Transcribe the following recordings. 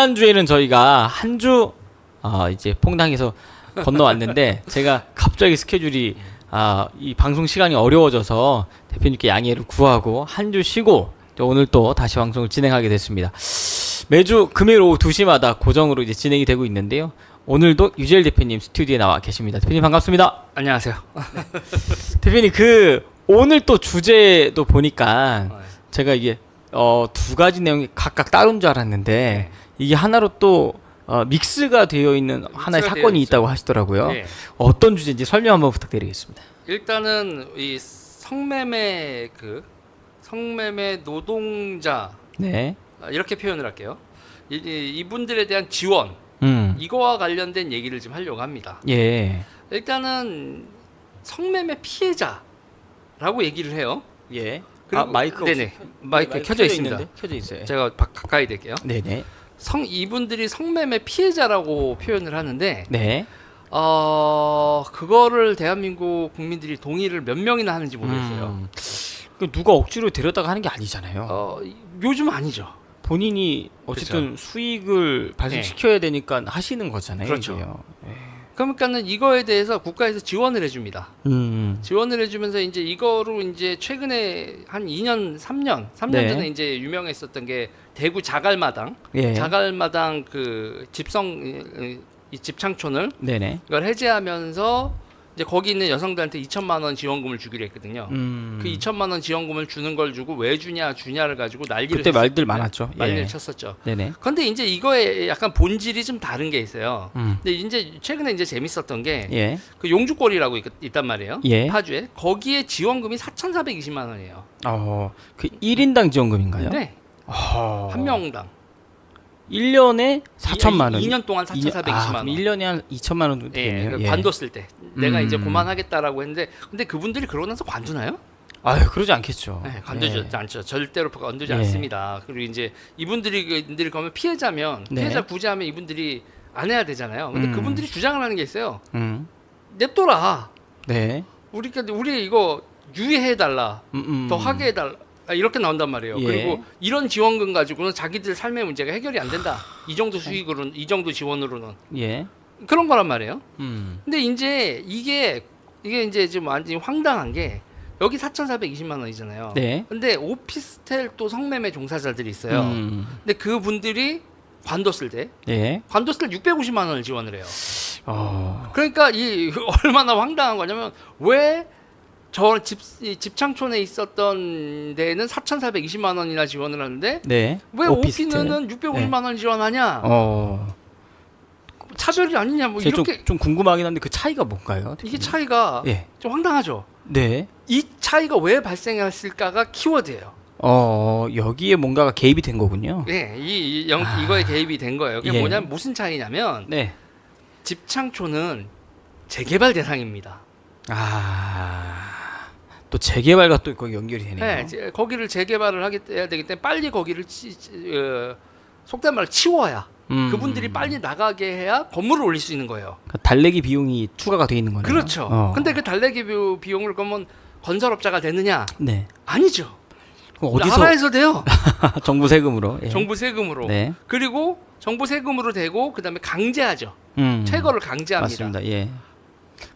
지난주에는 저희가 한주 이제 퐁당에서 건너왔는데 제가 갑자기 스케줄이 이 방송 시간이 어려워져서 대표님께 양해를 구하고 한 주 쉬고 오늘 또 다시 방송을 진행하게 됐습니다. 매주 금요일 오후 2시마다 고정으로 이제 진행이 되고 있는데요. 오늘도 유재일 대표님 스튜디오에 나와 계십니다. 대표님 반갑습니다. 안녕하세요. 대표님 오늘 또 주제도 보니까 제가 이게 두 가지 내용이 각각 다른 줄 알았는데 이게 하나로 또 믹스가 되어 있는 하나의 사건이 있다고 하시더라고요. 네. 어떤 주제인지 설명 한번 부탁드리겠습니다. 일단은 이 성매매 노동자 네. 이렇게 표현을 할게요. 이분들에 대한 지원 이거와 관련된 얘기를 좀 하려고 합니다. 예. 일단은 성매매 피해자라고 얘기를 해요. 예. 그리고 마이크 네네 마이크 켜져 있습니다. 켜져 있어요. 제가 가까이 댈게요. 네네. 이분들이 성매매 피해자라고 표현을 하는데 네. 그거를 대한민국 국민들이 동의를 몇 명이나 하는지 모르겠어요. 누가 억지로 데려다가 하는 게 아니잖아요. 요즘 아니죠. 본인이 어쨌든 수익을 발생시켜야 되니까 하시는 거잖아요. 그렇죠. 이게요. 그러니까는 이거에 대해서 국가에서 지원을 해줍니다. 음. 지원을 해주면서 이제 이거로 이제 최근에 한 2년, 3년 네. 전에 이제 유명했었던 게 대구 자갈마당, 예. 자갈마당 그 이 집창촌을 네네. 이걸 해제하면서 이제 거기 있는 여성들한테 2천만 원 지원금을 주기로 했거든요. 그 2천만 원 지원금을 주는 걸 주고 왜 주냐를 가지고 난리를 그때 말들 많았죠. 난리를 예. 쳤었죠. 네네. 근데 이제 이거에 약간 본질이 좀 다른 게 있어요. 근데 이제 최근에 이제 재밌었던 게 예. 그 용주거리라고 있단 말이에요. 예. 파주에 거기에 지원금이 4,420만 원이에요. 그 1인당 지원금인가요? 네. 어. 한 명당 1년에 4천만 원. 2년 동안 4,420만 원. 1년에 한 2천만 원 정도 되네요. 예, 관뒀 쓸 때 내가 이제 그만하겠다라고 했는데 근데 그분들이 그러고 나서 관두나요? 아유, 그러지 않겠죠. 네, 관두지 않죠. 절대로 관두지 예. 않습니다. 그리고 이제 이분들이 그러면 피해자면 네. 피해자 구제하면 이분들이 안 해야 되잖아요. 근데 그분들이 주장을 하는 게 있어요. 냅둬라. 네. 우리 이거 유예해 달라. 더 하게 해 달라. 이렇게 나온단 말이에요. 예. 그리고 이런 지원금 가지고는 자기들 삶의 문제가 해결이 안 된다. 이 정도 수익으로는, 이 정도 지원으로는 예. 그런 거란 말이에요. 음. 근데 이제 이게 이제 좀 완전히 황당한 게 여기 4,420만 원이잖아요. 네. 근데 오피스텔 또 성매매 종사자들이 있어요. 근데 그분들이 관뒀을 때 예. 650만 원을 지원을 해요. 어. 그러니까 이 얼마나 황당한 거냐면 왜 저 집창촌에 있었던 데는 4,420만 원이나 지원을 하는데 네. 왜 오피스텔. 오피는 650만 원 지원하냐? 차별이 아니냐? 뭐 이렇게 좀 궁금하긴 한데 그 차이가 뭔가요? 이게 차이가 예. 좀 황당하죠. 네. 이 차이가 왜 발생했을까가 키워드예요. 여기에 뭔가가 개입이 된 거군요. 네, 이거에 개입이 된 거예요. 그게 예. 뭐냐면 무슨 차이냐면 네. 집창촌은 재개발 대상입니다. 또 재개발과 또 거기 연결이 되네요. 네, 거기를 재개발을 해야 되기 때문에 빨리 거기를 속된 말로 치워야 그분들이 빨리 나가게 해야 건물을 올릴 수 있는 거예요. 그러니까 달래기 비용이 추가가 돼 있는 거네요. 그렇죠. 근데 그 달래기 비용을 그러면 건설업자가 되느냐? 네. 아니죠. 그럼 어디서 나라에서 돼요. 정부 세금으로. 예. 정부 세금으로. 네. 그리고 정부 세금으로 되고 그다음에 강제하죠. 퇴거를 강제합니다. 맞습니다. 예.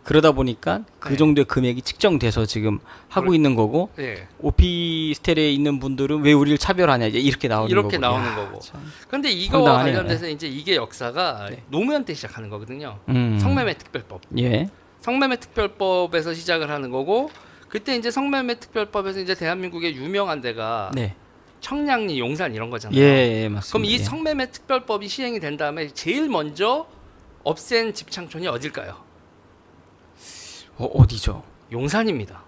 그러다 보니까 그 네. 정도의 금액이 측정돼서 지금 하고 있는 거고 네. 오피스텔에 있는 분들은 왜 우리를 차별하냐 이제 이렇게 나오는 거고. 이렇게 나오는 거고. 그런데 이거 황당하네요. 관련돼서 이제 이게 역사가 네. 노무현 때 시작하는 거거든요. 음. 성매매 특별법. 예. 성매매 특별법에서 시작을 하는 거고 그때 이제 성매매 특별법에서 이제 대한민국의 유명한 데가 네. 청량리, 용산 이런 거잖아요. 예, 맞습니다. 그럼 이 예. 성매매 특별법이 시행이 된 다음에 제일 먼저 없앤 집창촌이 어딜까요? 어디죠? 용산입니다.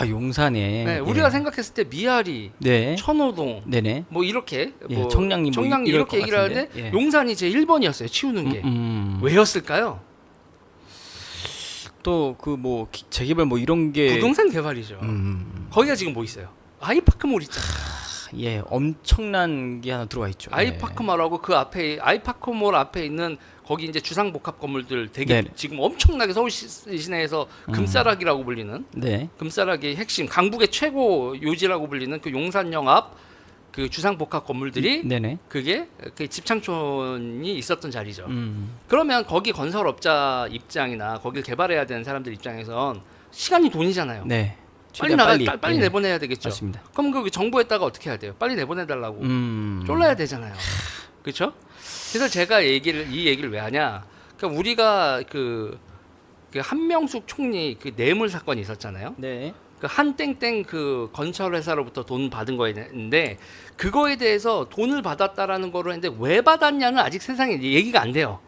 용산에. 네, 예. 우리가 생각했을 때 미아리, 네. 천호동 네네. 뭐 이렇게 예, 청량리 뭐 이럴 이렇게 것 얘기를 하는데 같은데. 예. 용산이 제 1번이었어요. 치우는 게. 왜였을까요? 또 그 뭐 재개발 뭐 이런 게 부동산 개발이죠. 거기가 지금 뭐 있어요? 아이파크몰 있잖아요. 예, 엄청난 게 하나 들어와 있죠. 아이파크몰하고 그 앞에 아이파크몰 앞에 있는 거기 이제 주상복합 건물들 되게 네네. 지금 엄청나게 서울 시내에서 금싸라기라고 불리는 네. 금싸라기의 핵심 강북의 최고 요지라고 불리는 그 용산역 앞 그 주상복합 건물들이 네네. 그게 그 집창촌이 있었던 자리죠. 그러면 거기 건설업자 입장이나 거길 개발해야 되는 사람들 입장에선 시간이 돈이잖아요. 네. 빨리 최대한 빨리 예. 내보내야 되겠죠. 맞습니다. 그럼 그 정부에다가 어떻게 해야 돼요? 빨리 내보내달라고 쫄라야 되잖아요. 그렇죠? 그래서 제가 이 얘기를 왜 하냐? 그러니까 우리가 그 한명숙 총리 그 뇌물 사건이 있었잖아요. 네. 그 한땡땡 그 건설 회사로부터 돈 받은 거였는데 그거에 대해서 돈을 받았다라는 거로 했는데 왜 받았냐는 아직 세상에 얘기가 안 돼요.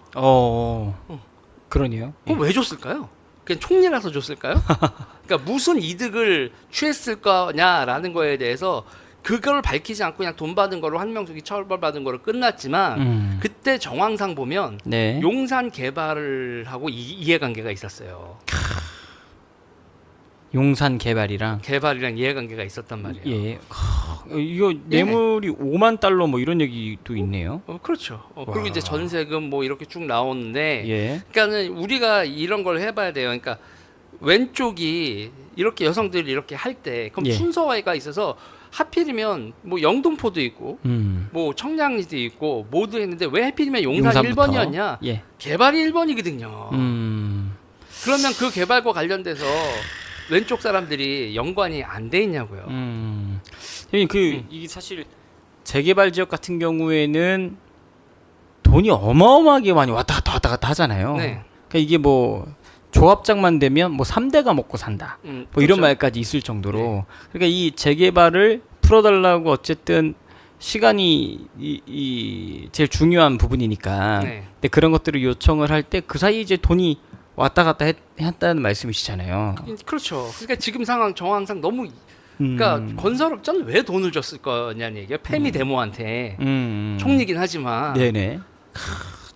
그러네요. 그럼 왜 줬을까요? 그냥 총리라서 줬을까요? 그러니까 무슨 이득을 취했을 거냐라는 거에 대해서 그걸 밝히지 않고 그냥 돈 받은 거로 한명숙이 처벌받은 거로 끝났지만 그때 정황상 보면 네. 용산 개발을 하고 이해관계가 있었어요. 용산 개발이랑 개발이랑 이해관계가 있었단 말이에요. 예. 이거 뇌물이 5만 달러 뭐 이런 얘기도 있네요. 그렇죠. 그리고 이제 전세금 뭐 이렇게 쭉 나오는데, 예. 그러니까는 우리가 이런 걸 해봐야 돼요. 그러니까 왼쪽이 이렇게 여성들이 이렇게 할 때, 그럼 예. 순서가 있어서 하필이면 뭐 영등포도 있고, 뭐 청량리도 있고, 모두 했는데 왜 하필이면 용산 용산부터? 1번이었냐? 예. 개발이 1번이거든요. 그러면 그 개발과 관련돼서 왼쪽 사람들이 연관이 안 돼 있냐고요. 선생님 이게 사실 재개발 지역 같은 경우에는 돈이 어마어마하게 많이 왔다 갔다 하잖아요. 네. 그러니까 이게 뭐 조합장만 되면 뭐 3대가 먹고 산다. 뭐 그렇죠. 이런 말까지 있을 정도로. 네. 그러니까 이 재개발을 풀어달라고 어쨌든 시간이 이 제일 중요한 부분이니까. 네. 근데 그런 것들을 요청을 할 때 그 사이 이제 돈이 왔다 갔다 했다는 말씀이시잖아요. 그렇죠. 그러니까 지금 정황상 너무 그러니까 건설업자는 왜 돈을 줬을 거냐는 얘기예요. 페미 데모한테 총리긴 하지만 네네.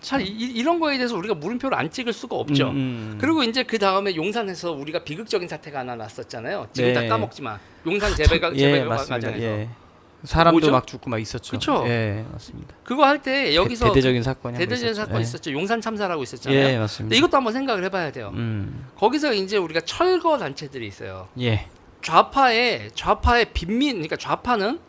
참 이런 거에 대해서 우리가 물음표를 안 찍을 수가 없죠. 그리고 이제 그 다음에 용산에서 우리가 비극적인 사태가 하나 났었잖아요. 지금 네. 다 까먹지만 용산 재배가 맞습니다. 과정에서 예. 사람도 뭐죠? 막 죽고 막 있었죠. 그쵸? 예, 맞습니다. 그거 할 때 여기서 대대적인 사건이 대대적인 사건 예. 있었죠. 용산 참사라고 있었잖아요. 예, 근데 맞습니다. 이것도 한번 생각을 해봐야 돼요. 거기서 이제 우리가 철거 단체들이 있어요. 예. 좌파의 빈민, 그러니까 좌파는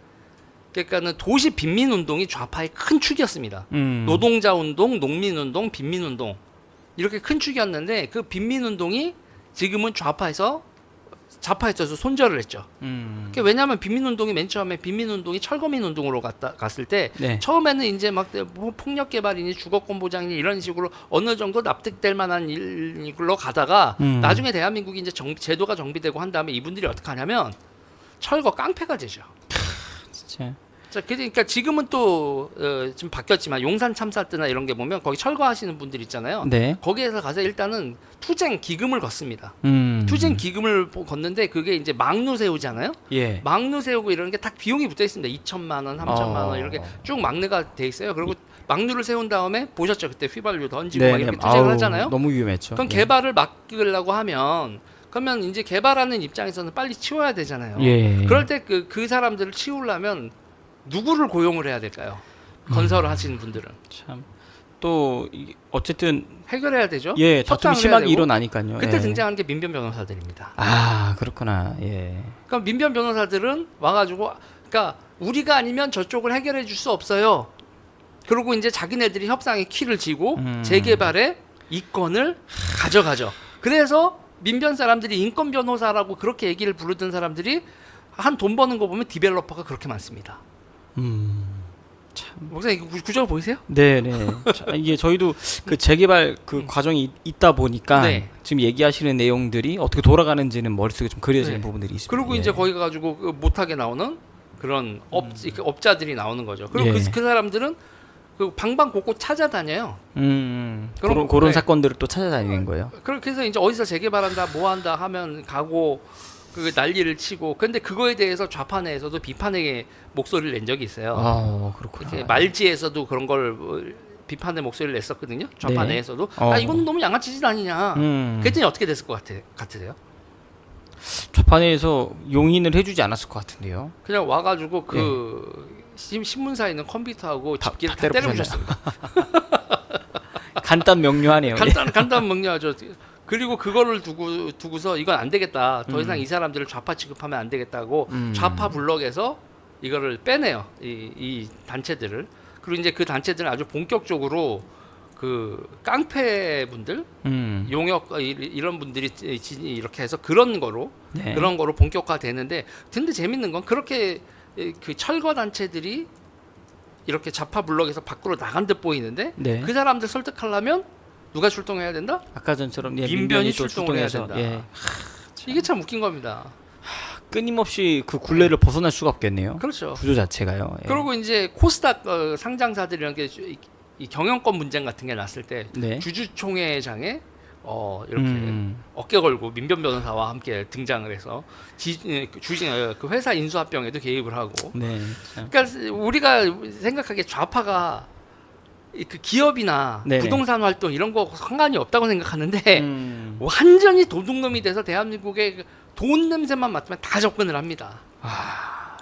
그러니까는 도시 빈민 운동이 좌파의 큰 축이었습니다. 노동자 운동, 농민 운동, 빈민 운동 이렇게 큰 축이었는데 그 빈민 운동이 지금은 좌파에서 손절을 했죠. 그러니까 왜냐하면 빈민 운동이 맨 처음에 빈민 운동이 철거민 운동으로 갔을 때 네. 처음에는 이제 막 뭐 폭력 개발이니 주거권 보장이니 이런 식으로 어느 정도 납득될 만한 일로 가다가 나중에 대한민국이 이제 제도가 정비되고 한 다음에 이분들이 어떻게 하냐면 철거 깡패가 되죠. 진짜. 자, 그러니까 지금은 또 좀 바뀌었지만 용산 참사 때나 이런 게 보면 거기 철거하시는 분들 있잖아요. 네. 거기에서 가서 일단은 투쟁 기금을 걷습니다. 음. 투쟁 기금을 걷는데 그게 이제 막루 세우잖아요. 예. 막루 세우고 이런 게 다 비용이 붙어 있습니다. 2천만 원, 3천만 원 이렇게 쭉 막루가 돼 있어요. 그리고 막루를 세운 다음에 보셨죠? 그때 휘발유 던지고 막 이렇게 투쟁을 하잖아요. 너무 위험했죠. 그럼 예. 개발을 막으려고 하면 그러면 이제 개발하는 입장에서는 빨리 치워야 되잖아요. 예. 그럴 때 그 사람들을 치우려면 누구를 고용을 해야 될까요? 건설을 하시는 분들은 참. 또 어쨌든 해결해야 되죠. 예, 다툼이 협상을 해야 심하게 되고. 일어나니까요. 그때 예. 등장하는 게 민변 변호사들입니다. 아, 그렇구나. 예. 그럼 민변 변호사들은 와가지고 그러니까 우리가 아니면 저쪽을 해결해 줄 수 없어요. 그리고 이제 자기네들이 협상의 키를 쥐고 재개발의 이권을 가져가죠. 그래서 민변 사람들이 인권 변호사라고 그렇게 얘기를 부르던 사람들이 한 돈 버는 거 보면 디벨로퍼가 그렇게 많습니다. 목사님 이거 구조 보이세요? 네, 네. 이게 저희도 그 재개발 그 과정이 있다 보니까 네. 지금 얘기하시는 내용들이 어떻게 돌아가는지는 머릿속에 좀 그려지는 네. 부분들이 있습니다. 그리고 예. 이제 거기 가가지고 그 못하게 나오는 그런 업자들이 나오는 거죠. 그리고 예. 그 사람들은 그 방방곡곡 찾아다녀요. 그런 네. 사건들을 또 찾아다니는 거예요. 그렇게 해서 이제 어디서 재개발한다, 뭐 한다 하면 가고 그 난리를 치고. 근데 그거에 대해서 좌파 내에서도 비판의 목소리를 낸 적이 있어요. 아, 그렇구나. 이렇게 말지에서도 그런 걸 비판의 목소리를 냈었거든요. 좌파 네. 내에서도 아 이건 너무 양아치 짓 아니냐. 그랬더니 어떻게 됐을 것 같으세요? 좌판에서 용인을 해주지 않았을 것 같은데요. 그냥 와가지고 그 신문사에 있는 컴퓨터하고 집기를 다 때려 부셨습니다. 간단 명료하네요. 간단 명료하죠. 그리고 그거를 두고서 이건 안 되겠다. 더 이상 이 사람들을 좌파 취급하면 안 되겠다고 좌파 블럭에서 이거를 빼내요. 이 단체들을. 그리고 이제 그 단체들은 아주 본격적으로 그 깡패 분들, 용역 이런 분들이 이렇게 해서 그런 거로 네. 본격화 되는데, 근데 재밌는 건 그렇게 그 철거 단체들이 이렇게 좌파 블록에서 밖으로 나간 듯 보이는데 네. 그 사람들 설득하려면 누가 출동해야 된다? 아까 전처럼 예, 민변이 또 출동을 해야 출동해서, 된다. 예. 이게 참 웃긴 겁니다. 끊임없이 그 굴레를 벗어날 수가 없겠네요. 그렇죠. 구조 자체가요. 예. 그리고 이제 코스닥 상장사들이라는 게 이 경영권 문제 같은 게 났을 때 네. 주주총회장에 이렇게 어깨 걸고 민변 변호사와 함께 등장을 해서 그 회사 인수합병에도 개입을 하고. 네. 참. 그러니까 우리가 생각하기에 좌파가 그 기업이나 네네. 부동산 활동 이런 거 상관이 없다고 생각하는데 완전히 도둑놈이 돼서 대한민국의 그돈 냄새만 맡으면 다 접근을 합니다.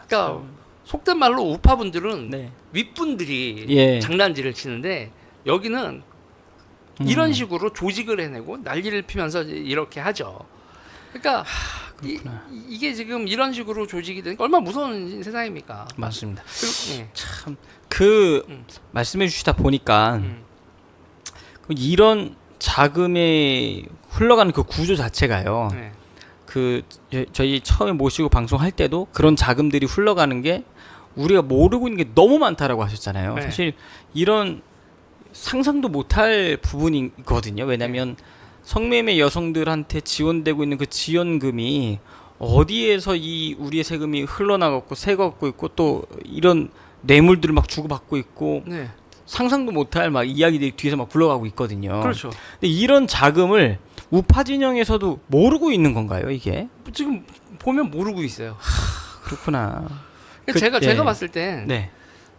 그러니까 속된 말로 우파분들은 네. 윗분들이 예. 장난질을 치는데 여기는 이런 식으로 조직을 해내고 난리를 피면서 이렇게 하죠. 그러니까 이게 지금 이런 식으로 조직이 되니까 얼마나 무서운 세상입니까? 맞습니다. 그리고, 예. 참 그 말씀해 주시다 보니까 그 이런 자금이 흘러가는 그 구조 자체가요. 네. 그 저희 처음에 모시고 방송할 때도 그런 자금들이 흘러가는 게 우리가 모르고 있는 게 너무 많다라고 하셨잖아요. 네. 사실 이런 상상도 못할 부분이거든요. 왜냐하면 성매매 여성들한테 지원되고 있는 그 지원금이 어디에서 이 우리의 세금이 흘러나갔고 새갖고 있고 또 이런 뇌물들을 막 주고받고 있고 네. 상상도 못할 막 이야기들이 뒤에서 막 굴러가고 있거든요. 그렇죠. 근데 이런 자금을 우파 진영에서도 모르고 있는 건가요, 이게? 지금 보면 모르고 있어요. 그렇구나. 그러니까 예. 제가 봤을 땐 네.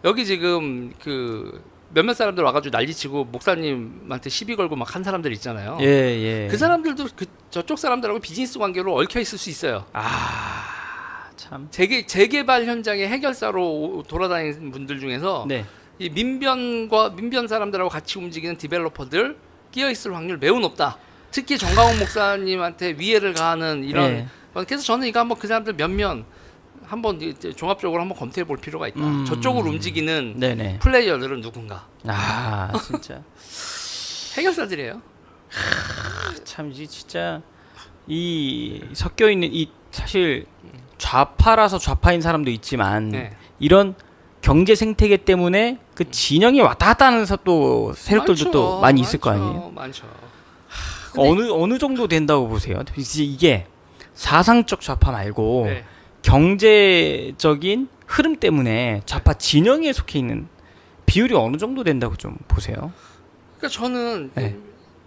여기 지금 그 몇몇 사람들 와가지고 난리치고 목사님한테 시비 걸고 막 한 사람들 있잖아요. 예, 예. 그 사람들도 저쪽 사람들하고 비즈니스 관계로 얽혀 있을 수 있어요. 참. 재개발 현장의 해결사로 돌아다니는 분들 중에서 네. 이 민변 사람들하고 같이 움직이는 디벨로퍼들 끼어 있을 확률 매우 높다. 특히 정강훈 목사님한테 위해를 가하는 이런. 네. 그래서 저는 이거 한번 그 사람들 몇몇 한번 이제 종합적으로 한번 검토해 볼 필요가 있다. 저쪽으로 움직이는 네네. 플레이어들은 누군가? 진짜. 해결사들이에요. 참, 진짜 이 섞여 있는 이 사실 좌파라서 좌파인 사람도 있지만 네. 이런 경제 생태계 때문에 그 진영이 왔다 갔다 하는 또 세력들도 또 많이 있을 거 아니에요. 많죠. 어느 정도 된다고 보세요? 이게 사상적 좌파 말고 네. 경제적인 흐름 때문에 좌파 진영에 속해 있는 비율이 어느 정도 된다고 좀 보세요? 그러니까 저는 네.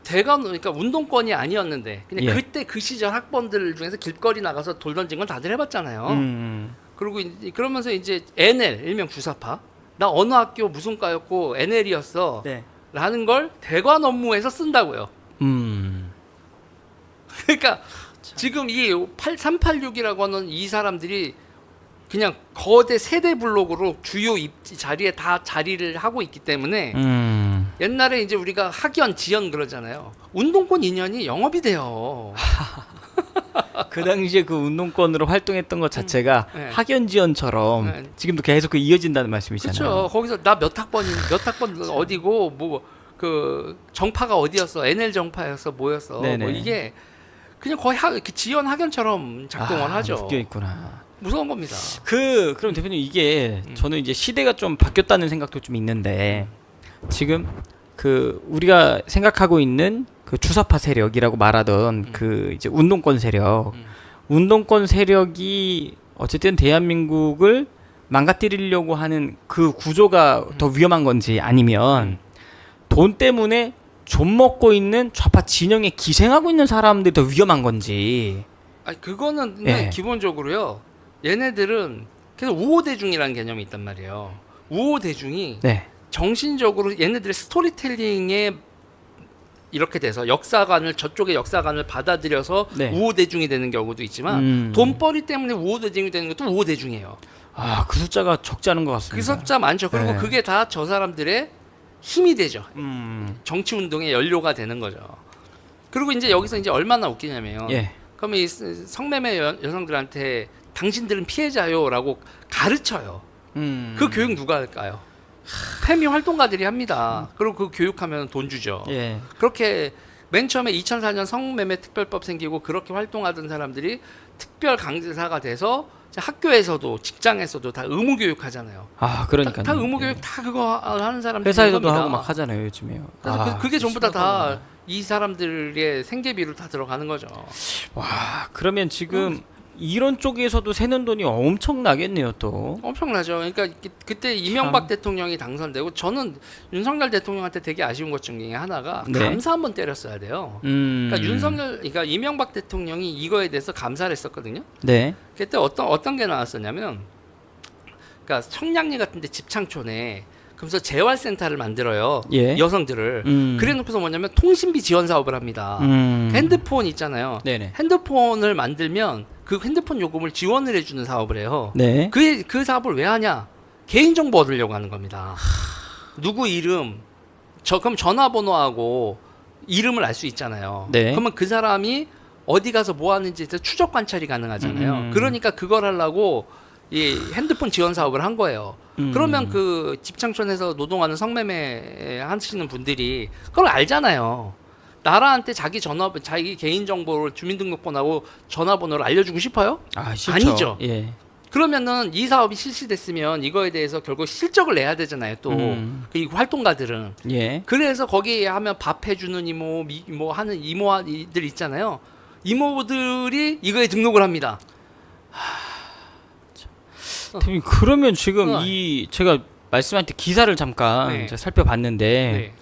그러니까 운동권이 아니었는데 그냥 예. 그때 그 시절 학번들 중에서 길거리 나가서 돌 던진 건 다들 해봤잖아요. 그리고 그러면서 이제 NL 일명 주사파, 나 어느 학교 무슨 과였고 NL이었어 네. 라는 걸 대관 업무에서 쓴다고요. 그러니까 지금 이 386이라고 하는 이 사람들이 그냥 거대 세대 블록으로 주요 자리에 다 자리를 하고 있기 때문에 옛날에 이제 우리가 학연, 지연 그러잖아요. 운동권 인연이 영업이 돼요. 그 당시에 그 운동권으로 활동했던 것 자체가 네. 학연지연처럼 네. 지금도 계속 그 이어진다는 말씀이잖아요. 그렇죠. 거기서 나 몇 학번 어디고 뭐 그 정파가 어디였어, NL 정파였어, 뭐였어. 네네. 뭐 이게 그냥 거의 지연 학연처럼 작동을 하죠. 묶여 있구나. 무서운 겁니다. 그럼 대표님 이게 저는 이제 시대가 좀 바뀌었다는 생각도 좀 있는데 지금 그 우리가 생각하고 있는 그 주사파 세력이라고 말하던 그 이제 운동권 세력이 어쨌든 대한민국을 망가뜨리려고 하는 그 구조가 더 위험한 건지 아니면 돈 때문에 좀 먹고 있는 좌파 진영에 기생하고 있는 사람들이 더 위험한 건지. 아니 그거는 그냥 예. 기본적으로요. 얘네들은 계속 우호대중이라는 개념이 있단 말이에요. 우호대중이 네. 정신적으로 얘네들의 스토리텔링에 이렇게 돼서 저쪽의 역사관을 받아들여서 네. 우호대중이 되는 경우도 있지만 돈벌이 때문에 우호대중이 되는 것도 우호대중이에요. 그 숫자가 적지 않은 것 같습니다. 그 숫자 많죠. 그리고 네. 그게 다 저 사람들의 힘이 되죠. 음. 정치 운동의 연료가 되는 거죠. 그리고 이제 여기서 이제 얼마나 웃기냐면, 예. 그러면 이 성매매 여성들한테 당신들은 피해자요라고 가르쳐요. 그 교육 누가 할까요? 페미 활동가들이 합니다. 그리고 그 교육하면 돈 주죠. 예. 그렇게 맨 처음에 2004년 성매매 특별법 생기고 그렇게 활동하던 사람들이 특별 강제사가 돼서 이제 학교에서도 직장에서도 다 의무 교육하잖아요. 아, 그러니까요. 다 의무 교육 다 그거 하는 사람들 회사에서도 하고 막 하잖아요, 요즘에요. 그래서 아, 그게 전부 다 심각하구나. 이 사람들의 생계비로 다 들어가는 거죠. 와, 그러면 지금 이런 쪽에서도 새는 돈이 엄청나겠네요, 또. 엄청나죠. 그러니까 그때 이명박 대통령이 당선되고 저는 윤석열 대통령한테 되게 아쉬운 것 중에 하나가 네. 감사 한번 때렸어야 돼요. 그러니까 이명박 대통령이 이거에 대해서 감사를 했었거든요. 네. 그때 어떤 게 나왔었냐면, 그러니까 청량리 같은데 집창촌에 그래서 재활센터를 만들어요. 예. 여성들을. 그래놓고서 뭐냐면 통신비 지원 사업을 합니다. 핸드폰 있잖아요. 네네. 핸드폰을 만들면 그 핸드폰 요금을 지원을 해주는 사업을 해요. 네. 그 사업을 왜 하냐? 개인정보 얻으려고 하는 겁니다. 누구 이름, 그럼 전화번호하고 이름을 알 수 있잖아요. 네. 그러면 그 사람이 어디 가서 뭐 하는지 추적 관찰이 가능하잖아요. 그러니까 그걸 하려고 이 핸드폰 지원 사업을 한 거예요. 그러면 그 집창촌에서 노동하는 성매매 하시는 분들이 그걸 알잖아요. 나라한테 자기 개인 정보를 주민등록번호하고 전화번호를 알려주고 싶어요? 아, 싫죠. 아니죠. 예. 그러면은 이 사업이 실시됐으면 이거에 대해서 결국 실적을 내야 되잖아요. 또 그 활동가들은. 예. 그래서 거기에 하면 밥 해주는 이모, 뭐 하는 이모들 있잖아요. 이모들이 이거에 등록을 합니다. 대표님, 그러면 지금 어. 제가 말씀할 때 기사를 잠깐 네. 제가 살펴봤는데 네.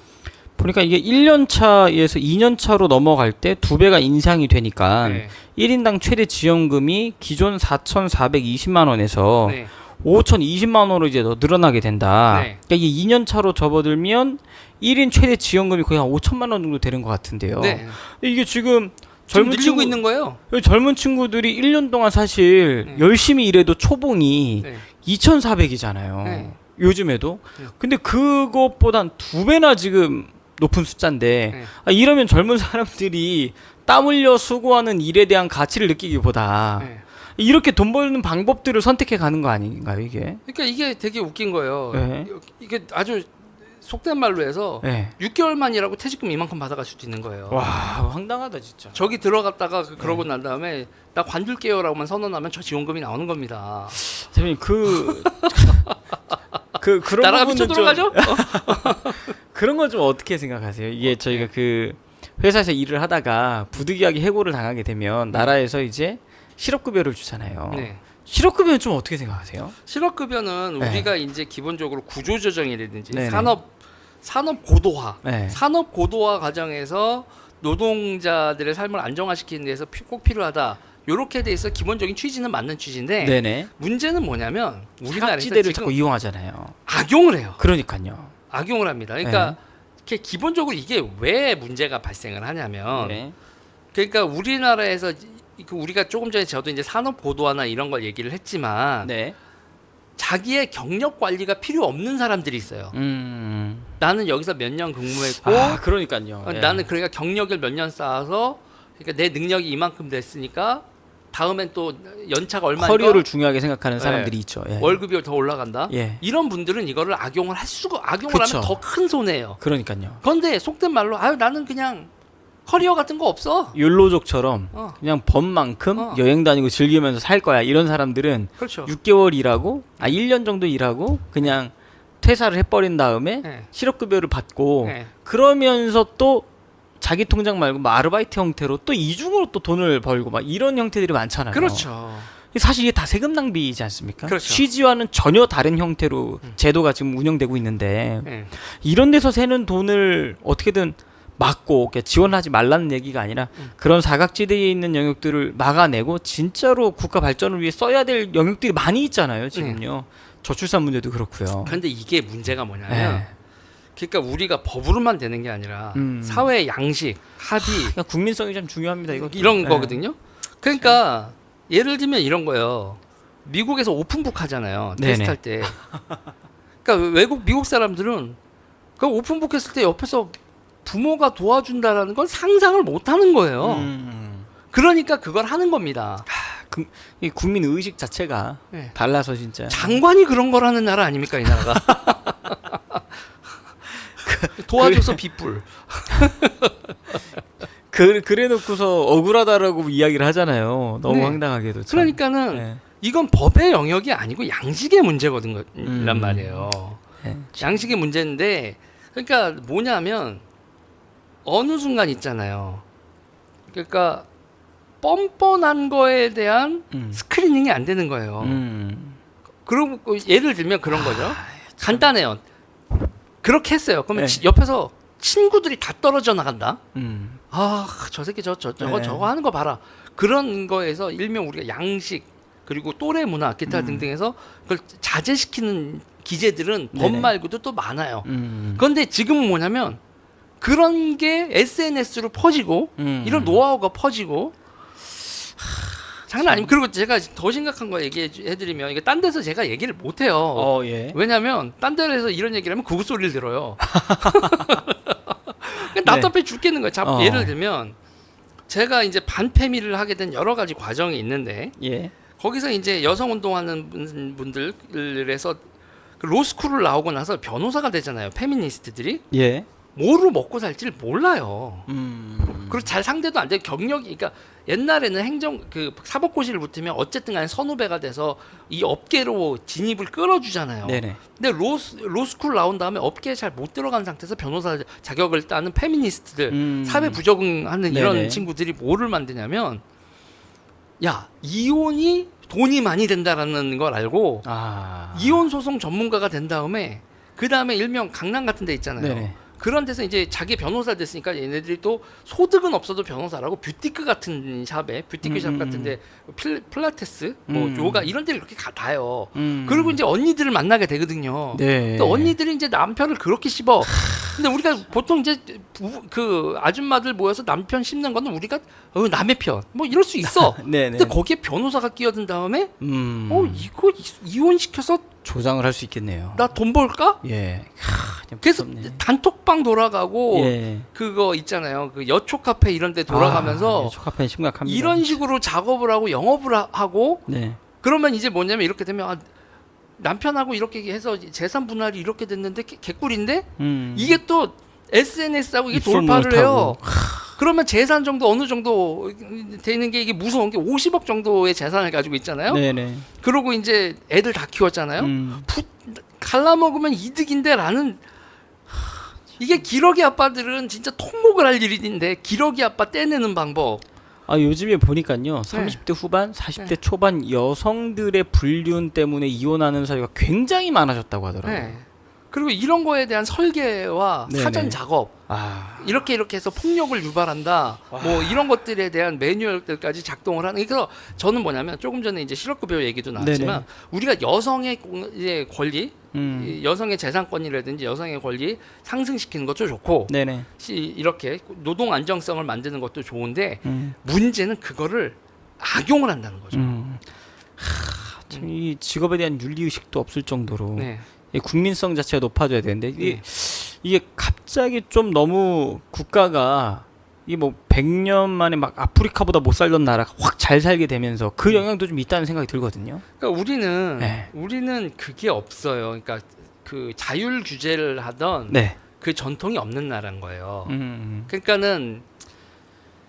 보니까 이게 1년 차에서 2년 차로 넘어갈 때 2배가 인상이 되니까 네. 1인당 최대 지원금이 기존 4,420만 원에서 네. 5,020만 원으로 이제 더 늘어나게 된다. 네. 그러니까 이게 2년 차로 접어들면 1인 최대 지원금이 거의 한 5천만 원 정도 되는 것 같은데요. 네. 이게 지금 지금 늘리고 있는 거예요. 젊은 친구들이 1년 동안 사실 네. 열심히 일해도 초봉이 네. 2,400이잖아요. 네. 요즘에도. 네. 근데 그것보다 2배나 지금 높은 숫자인데 네. 이러면 젊은 사람들이 땀 흘려 수고하는 일에 대한 가치를 느끼기보다 네. 이렇게 돈 벌는 방법들을 선택해 가는 거 아닌가요, 이게? 그러니까 이게 되게 웃긴 거예요. 네. 이게 아주 속된 말로 해서 네. 6개월만 일하고 퇴직금 이만큼 받아갈 수도 있는 거예요. 와, 황당하다 진짜. 저기 들어갔다가 그러고 난 다음에 나 관둘게요라고만 선언하면 저 지원금이 나오는 겁니다. 대표님 그런 나라가 부분은 미쳐 돌아가죠? 그런 건 좀 어떻게 생각하세요? 이게 저희가 그 회사에서 일을 하다가 부득이하게 해고를 당하게 되면 나라에서 이제 실업급여를 주잖아요. 네. 실업급여는 좀 어떻게 생각하세요? 실업급여는 네. 우리가 이제 기본적으로 구조조정이라든지 네네. 산업 고도화, 네. 산업 고도화 과정에서 노동자들의 삶을 안정화시키는 데서 꼭 필요하다. 요렇게 돼 있어 기본적인 취지는 맞는 취지인데 네네. 문제는 뭐냐면 우리나라에서 사각지대를 지금 자꾸 이용하잖아요. 악용을 해요. 그러니까요. 악용을 합니다. 그러니까 이게 기본적으로 이게 왜 문제가 발생을 하냐면 네. 그러니까 우리나라에서 우리가 조금 전에 저도 이제 산업 고도화나 이런 걸 얘기를 했지만 네. 자기의 경력 관리가 필요 없는 사람들이 있어요. 음. 나는 여기서 몇 년 근무했고 그러니까요. 예. 나는 그러니까 경력을 몇 년 쌓아서 그러니까 내 능력이 이만큼 됐으니까 다음엔 또 연차가 얼마니까 커리어를 중요하게 생각하는 사람들이 있죠. 예. 월급이 더 올라간다. 예. 이런 분들은 이거를 악용을 악용을 그쵸. 하면 더 큰 손해예요. 그러니까요. 그런데 속된 말로 나는 그냥 커리어 같은 거 없어. 욜로족처럼 어. 그냥 번만큼 어. 여행 다니고 즐기면서 살 거야. 이런 사람들은 그렇죠. 6개월 일하고 1년 정도 일하고 그냥 퇴사를 해버린 다음에 네. 실업급여를 받고 네. 그러면서 또 자기 통장 말고 뭐 아르바이트 형태로 또 이중으로 또 돈을 벌고 막 이런 형태들이 많잖아요. 그렇죠. 사실 이게 다 세금 낭비이지 않습니까? 그렇죠. 취지와는 전혀 다른 형태로 제도가 지금 운영되고 있는데 네. 이런 데서 새는 돈을 어떻게든 막고 지원하지 말라는 얘기가 아니라 그런 사각지대에 있는 영역들을 막아내고 진짜로 국가 발전을 위해 써야 될 영역들이 많이 있잖아요. 지금요. 저출산 문제도 그렇고요. 그런데 이게 문제가 뭐냐면 네. 그러니까 우리가 법으로만 되는 게 아니라 음. 사회 양식, 합의 그러니까 국민성이 좀 중요합니다. 이거 이런 거거든요. 그러니까 예를 들면 이런 거예요. 미국에서 오픈북 하잖아요. 네네. 테스트할 때. 그러니까 미국 사람들은 그 오픈북 했을 때 옆에서 부모가 도와준다라는 건 상상을 못 하는 거예요. 그러니까 그걸 하는 겁니다. 이 국민 의식 자체가 네. 달라서 진짜. 장관이 그런 거라는 나라 아닙니까 이 나라가? 도와줘서 빗불. 그래놓고서 억울하다라고 이야기를 하잖아요. 너무 네. 황당하게도. 참. 그러니까는 네. 이건 법의 영역이 아니고 양식의 문제거든 란 말이에요. 네. 양식의 문제인데 그러니까 뭐냐면 어느 순간 있잖아요. 그러니까 뻔뻔한 거에 대한 스크리닝이 안 되는 거예요. 그리고 예를 들면 그런 거죠. 간단해요. 그렇게 했어요. 그러면 네. 옆에서 친구들이 다 떨어져 나간다. 아, 저 새끼 저거 네. 저거 하는 거 봐라. 그런 거에서 일명 우리가 양식 그리고 또래 문화 기타 등등해서 그걸 자제시키는 기제들은 법 네네. 말고도 또 많아요. 그런데 지금은 뭐냐면 그런 게 SNS로 퍼지고 이런 노하우가 퍼지고 장난 아니면 그리고 제가 더 심각한 거 얘기해드리면 이게 딴 데서 제가 얘기를 못 해요. 예. 왜냐하면 딴 데서 이런 얘기를 하면 그거 소리를 들어요. 답답해 죽겠는 거예요. 자, 예를 들면 제가 이제 반페미를 하게 된 여러 가지 과정이 있는데 예. 거기서 이제 여성 운동하는 분들에서 로스쿨을 나오고 나서 변호사가 되잖아요. 페미니스트들이 예. 뭐로 먹고 살지를 몰라요. 그리고 잘 상대도 안 돼. 경력이 그러니까 옛날에는 행정 그 사법고시를 붙으면 어쨌든 간에 선후배가 돼서 이 업계로 진입을 끌어주잖아요. 네네. 근데 로스쿨 나온 다음에 업계에 잘 못 들어간 상태에서 변호사 자격을 따는 페미니스트들 사회 부적응하는 이런 네네. 친구들이 뭐를 만드냐면 야 이혼이 돈이 많이 된다라는 걸 알고 이혼 소송 전문가가 된 다음에 그 다음에 일명 강남 같은 데 있잖아요. 네네. 그런 데서 이제 자기 변호사 됐으니까 얘네들이 또 소득은 없어도 변호사라고 뷰티크 같은 샵에 뷰티크 샵 같은데 필라테스, 뭐 요가 이런 데를 이렇게 가요. 그리고 이제 언니들을 만나게 되거든요. 네. 또 언니들이 이제 남편을 그렇게 씹어. 근데 우리가 보통 이제 그 아줌마들 모여서 남편 씹는 거는 우리가 남의 편 뭐 이럴 수 있어. 네네. 근데 거기에 변호사가 끼어든 다음에 이거 이혼시켜서 조장을 할 수 있겠네요. 나 돈 벌까? 예. 그래서 무섭네. 단톡방 돌아가고 예. 그거 있잖아요. 그 여초 카페 이런 데 돌아가면서 초카페는 심각합니다. 이런 식으로 작업을 하고 영업을 하고 네. 그러면 이제 뭐냐면 이렇게 되면 남편하고 이렇게 해서 재산 분할이 이렇게 됐는데 개꿀인데 이게 또 SNS하고 이게 입소문을 돌파를 해요. 타고. 그러면 재산 정도 어느 정도 되는 게 이게 무서운 게 50억 정도의 재산을 가지고 있잖아요. 네네. 그러고 이제 애들 다 키웠잖아요. 갈라먹으면 이득인데라는 이게 기러기 아빠들은 진짜 통곡을 할 일인데 기러기 아빠 떼내는 방법. 요즘에 보니까요. 30대 후반, 40대 초반 여성들의 불륜 때문에 이혼하는 사유가 굉장히 많아졌다고 하더라고요. 네. 그리고 이런 거에 대한 설계와 네네. 사전 작업 이렇게 해서 폭력을 유발한다. 뭐 이런 것들에 대한 매뉴얼들까지 작동을 하는. 그래서 저는 뭐냐면 조금 전에 이제 실업급여 얘기도 나왔지만 네네. 우리가 여성의 이제 권리, 이 여성의 재산권이라든지 여성의 권리 상승시키는 것도 좋고 네네. 이렇게 노동 안정성을 만드는 것도 좋은데 문제는 그거를 악용을 한다는 거죠. 참 이 직업에 대한 윤리 의식도 없을 정도로 네. 이 국민성 자체가 높아져야 되는데 이게 갑자기 좀 너무 국가가 이게 뭐 100년 만에 막 아프리카보다 못 살던 나라가 확 잘 살게 되면서 그 영향도 좀 있다는 생각이 들거든요. 그러니까 네. 우리는 그게 없어요. 그러니까 그 자율 규제를 하던 네. 그 전통이 없는 나라인 거예요. 그러니까는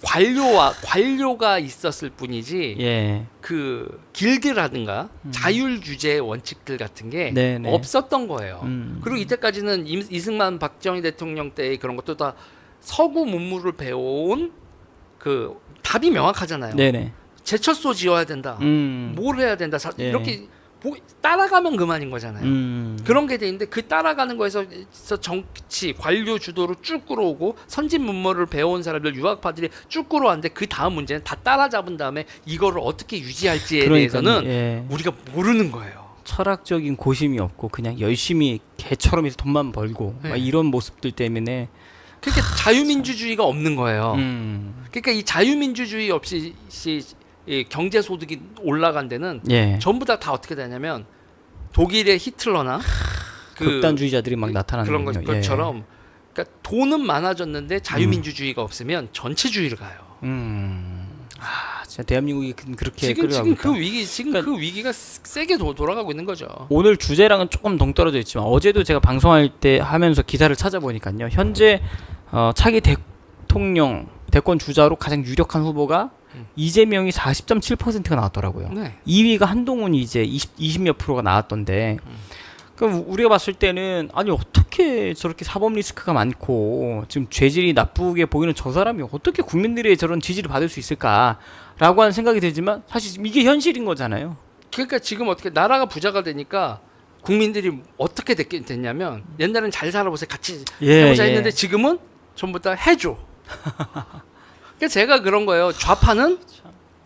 관료가 있었을 뿐이지 예. 그 길드라든가 자율 규제 원칙들 같은 게 네네. 없었던 거예요. 그리고 이때까지는 이승만 박정희 대통령 때의 그런 것도 다 서구 문물을 배워온 그 답이 명확하잖아요. 네네. 제철소 지어야 된다. 뭘 해야 된다. 예. 이렇게 따라가면 그만인 거잖아요. 그런 게 돼 있는데 그 따라가는 거에서 정치, 관료 주도로 쭉 끌어오고 선진 문물을 배워온 사람들, 유학파들이 쭉 끌어왔는데 그 다음 문제는 다 따라잡은 다음에 이거를 어떻게 유지할지에 대해서는 예. 우리가 모르는 거예요. 철학적인 고심이 없고 그냥 열심히 개처럼 해서 돈만 벌고 네. 막 이런 모습들 때문에 그러니까 자유민주주의가 없는 거예요. 그러니까 이 자유민주주의 없이 이 경제 소득이 올라간 데는 예. 전부 다 어떻게 되냐면 독일의 히틀러나 극단주의자들이 막 나타나는 그런 것처럼 그러니까 돈은 많아졌는데 자유민주주의가 없으면 전체주의를 가요. 진짜 대한민국이 그렇게 지금 끌어가고 있다. 그 위기가 세게 돌아가고 있는 거죠. 오늘 주제랑은 조금 동떨어져 있지만 어제도 제가 방송할 때 하면서 기사를 찾아보니까요. 현재 차기 대권 주자로 가장 유력한 후보가 이재명이 40.7%가 나왔더라고요. 네. 2위가 한동훈이 이제 20몇 프로가 나왔던데. 그럼 우리가 봤을 때는 아니 어떻게 저렇게 사법 리스크가 많고 지금 죄질이 나쁘게 보이는 저 사람이 어떻게 국민들의 저런 지지를 받을 수 있을까라고 하는 생각이 들지만 사실 지금 이게 현실인 거잖아요. 그러니까 지금 어떻게 나라가 부자가 되니까 국민들이 어떻게 됐냐면 옛날엔 잘 살아보세요 같이 해보자 했는데 지금은 전부 다 해줘. 그러니까 제가 그런 거예요.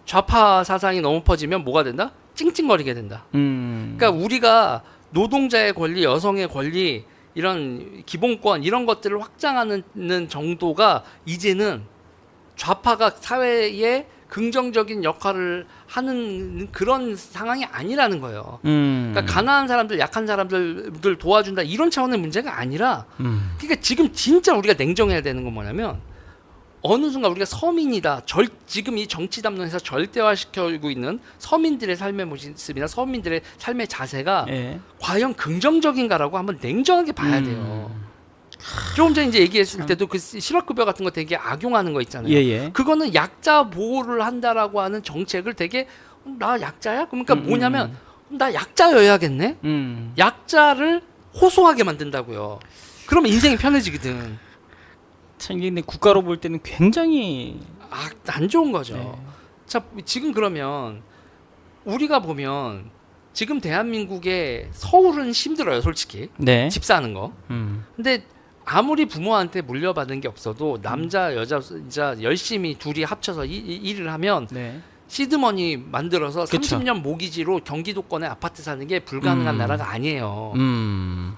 좌파 사상이 너무 퍼지면 뭐가 된다? 찡찡거리게 된다. 그러니까 우리가 노동자의 권리, 여성의 권리, 이런 기본권 이런 것들을 확장하는 정도가 이제는 좌파가 사회에 긍정적인 역할을 하는 그런 상황이 아니라는 거예요. 그러니까 가난한 사람들, 약한 사람들 도와준다 이런 차원의 문제가 아니라 그러니까 지금 진짜 우리가 냉정해야 되는 건 뭐냐면 어느 순간 우리가 서민이다. 지금 이 정치 담론에서 절대화시켜주고 있는 서민들의 삶의 모습이나 서민들의 삶의 자세가 과연 긍정적인가라고 한번 냉정하게 봐야 돼요. 조금 전에 이제 얘기했을 때도 그 실업급여 같은 거 되게 악용하는 거 있잖아요. 그거는 약자 보호를 한다라고 하는 정책을 되게 나 약자야? 그러니까 뭐냐면 나 약자여야겠네? 약자를 호소하게 만든다고요. 그러면 인생이 편해지거든. 참 근데 국가로 볼 때는 굉장히 안 좋은 거죠. 자, 지금 그러면 우리가 보면 지금 대한민국의 서울은 힘들어요, 솔직히. 집 사는 거. 근데 아무리 부모한테 물려받은 게 없어도 남자, 여자 열심히 둘이 합쳐서 일을 하면 시드머니 만들어서 30년 모기지로 경기도권에 아파트 사는 게 불가능한 나라가 아니에요.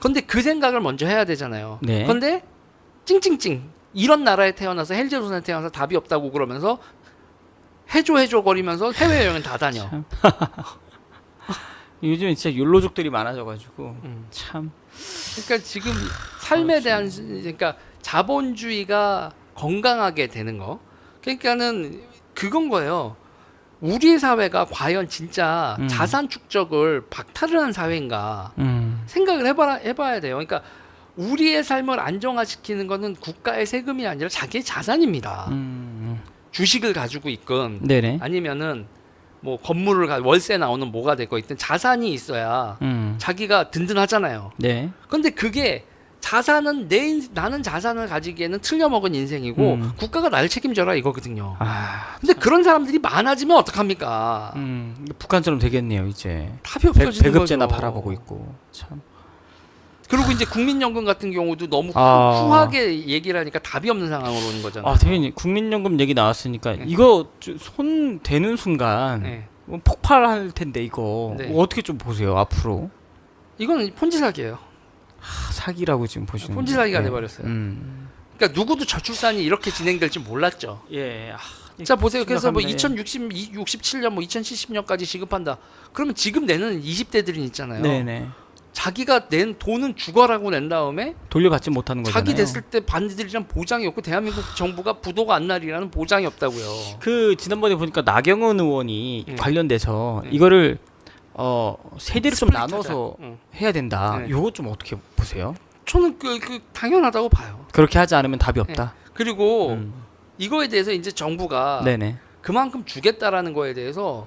그런데 그 생각을 먼저 해야 되잖아요. 그런데 찡찡찡 이런 나라에 태어나서 헬제조선에 태어나서 답이 없다고 그러면서 해줘 거리면서 해외여행은 다 다녀. 요즘에 진짜 욜로족들이 많아져가지고 참. 그러니까 지금 삶에 대한 그러니까 자본주의가 건강하게 되는 거. 그러니까는 그건 거예요. 우리 사회가 과연 진짜 자산 축적을 박탈을 한 사회인가 생각을 해봐야 돼요. 그러니까 우리의 삶을 안정화시키는 거는 국가의 세금이 아니라 자기의 자산입니다. 주식을 가지고 있건 아니면은 뭐 건물을 월세 나오는 뭐가 되고 있든 자산이 있어야 자기가 든든하잖아요. 그런데 그게 자산은 나는 자산을 가지기에는 틀려먹은 인생이고 국가가 날 책임져라 이거거든요. 근데 그런 사람들이 많아지면 어떡합니까? 북한처럼 되겠네요 이제. 답이 없어지는 배급제나 거죠. 바라보고 있고 참. 그리고 이제 국민연금 같은 경우도 너무 후하게 얘기를 하니까 답이 없는 상황으로 오는 거잖아요. 대표님 국민연금 얘기 나왔으니까 이거 손 대는 순간 폭발할 텐데 이거 어떻게 좀 보세요 앞으로? 이건 폰지 사기예요. 사기라고 지금 보시는. 폰지 사기가 돼버렸어요. 그러니까 누구도 저출산이 이렇게 진행될지 몰랐죠. 자 보세요. 그래서 뭐 2067년 뭐 2070년까지 지급한다. 그러면 지금 내는 20대들이 있잖아요. 자기가 낸 돈은 죽어라고 낸 다음에 돌려받지 못하는 거잖아요. 자기 됐을 때 반드리란 보장이 없고 대한민국 정부가 부도가 안 나리라는 보장이 없다고요. 그 지난번에 보니까 나경원 의원이 관련돼서 이거를 세대를 좀 나눠서 해야 된다. 요거 좀 어떻게 보세요? 저는 그 당연하다고 봐요. 그렇게 하지 않으면 답이 없다. 그리고 이거에 대해서 이제 정부가 그만큼 주겠다라는 거에 대해서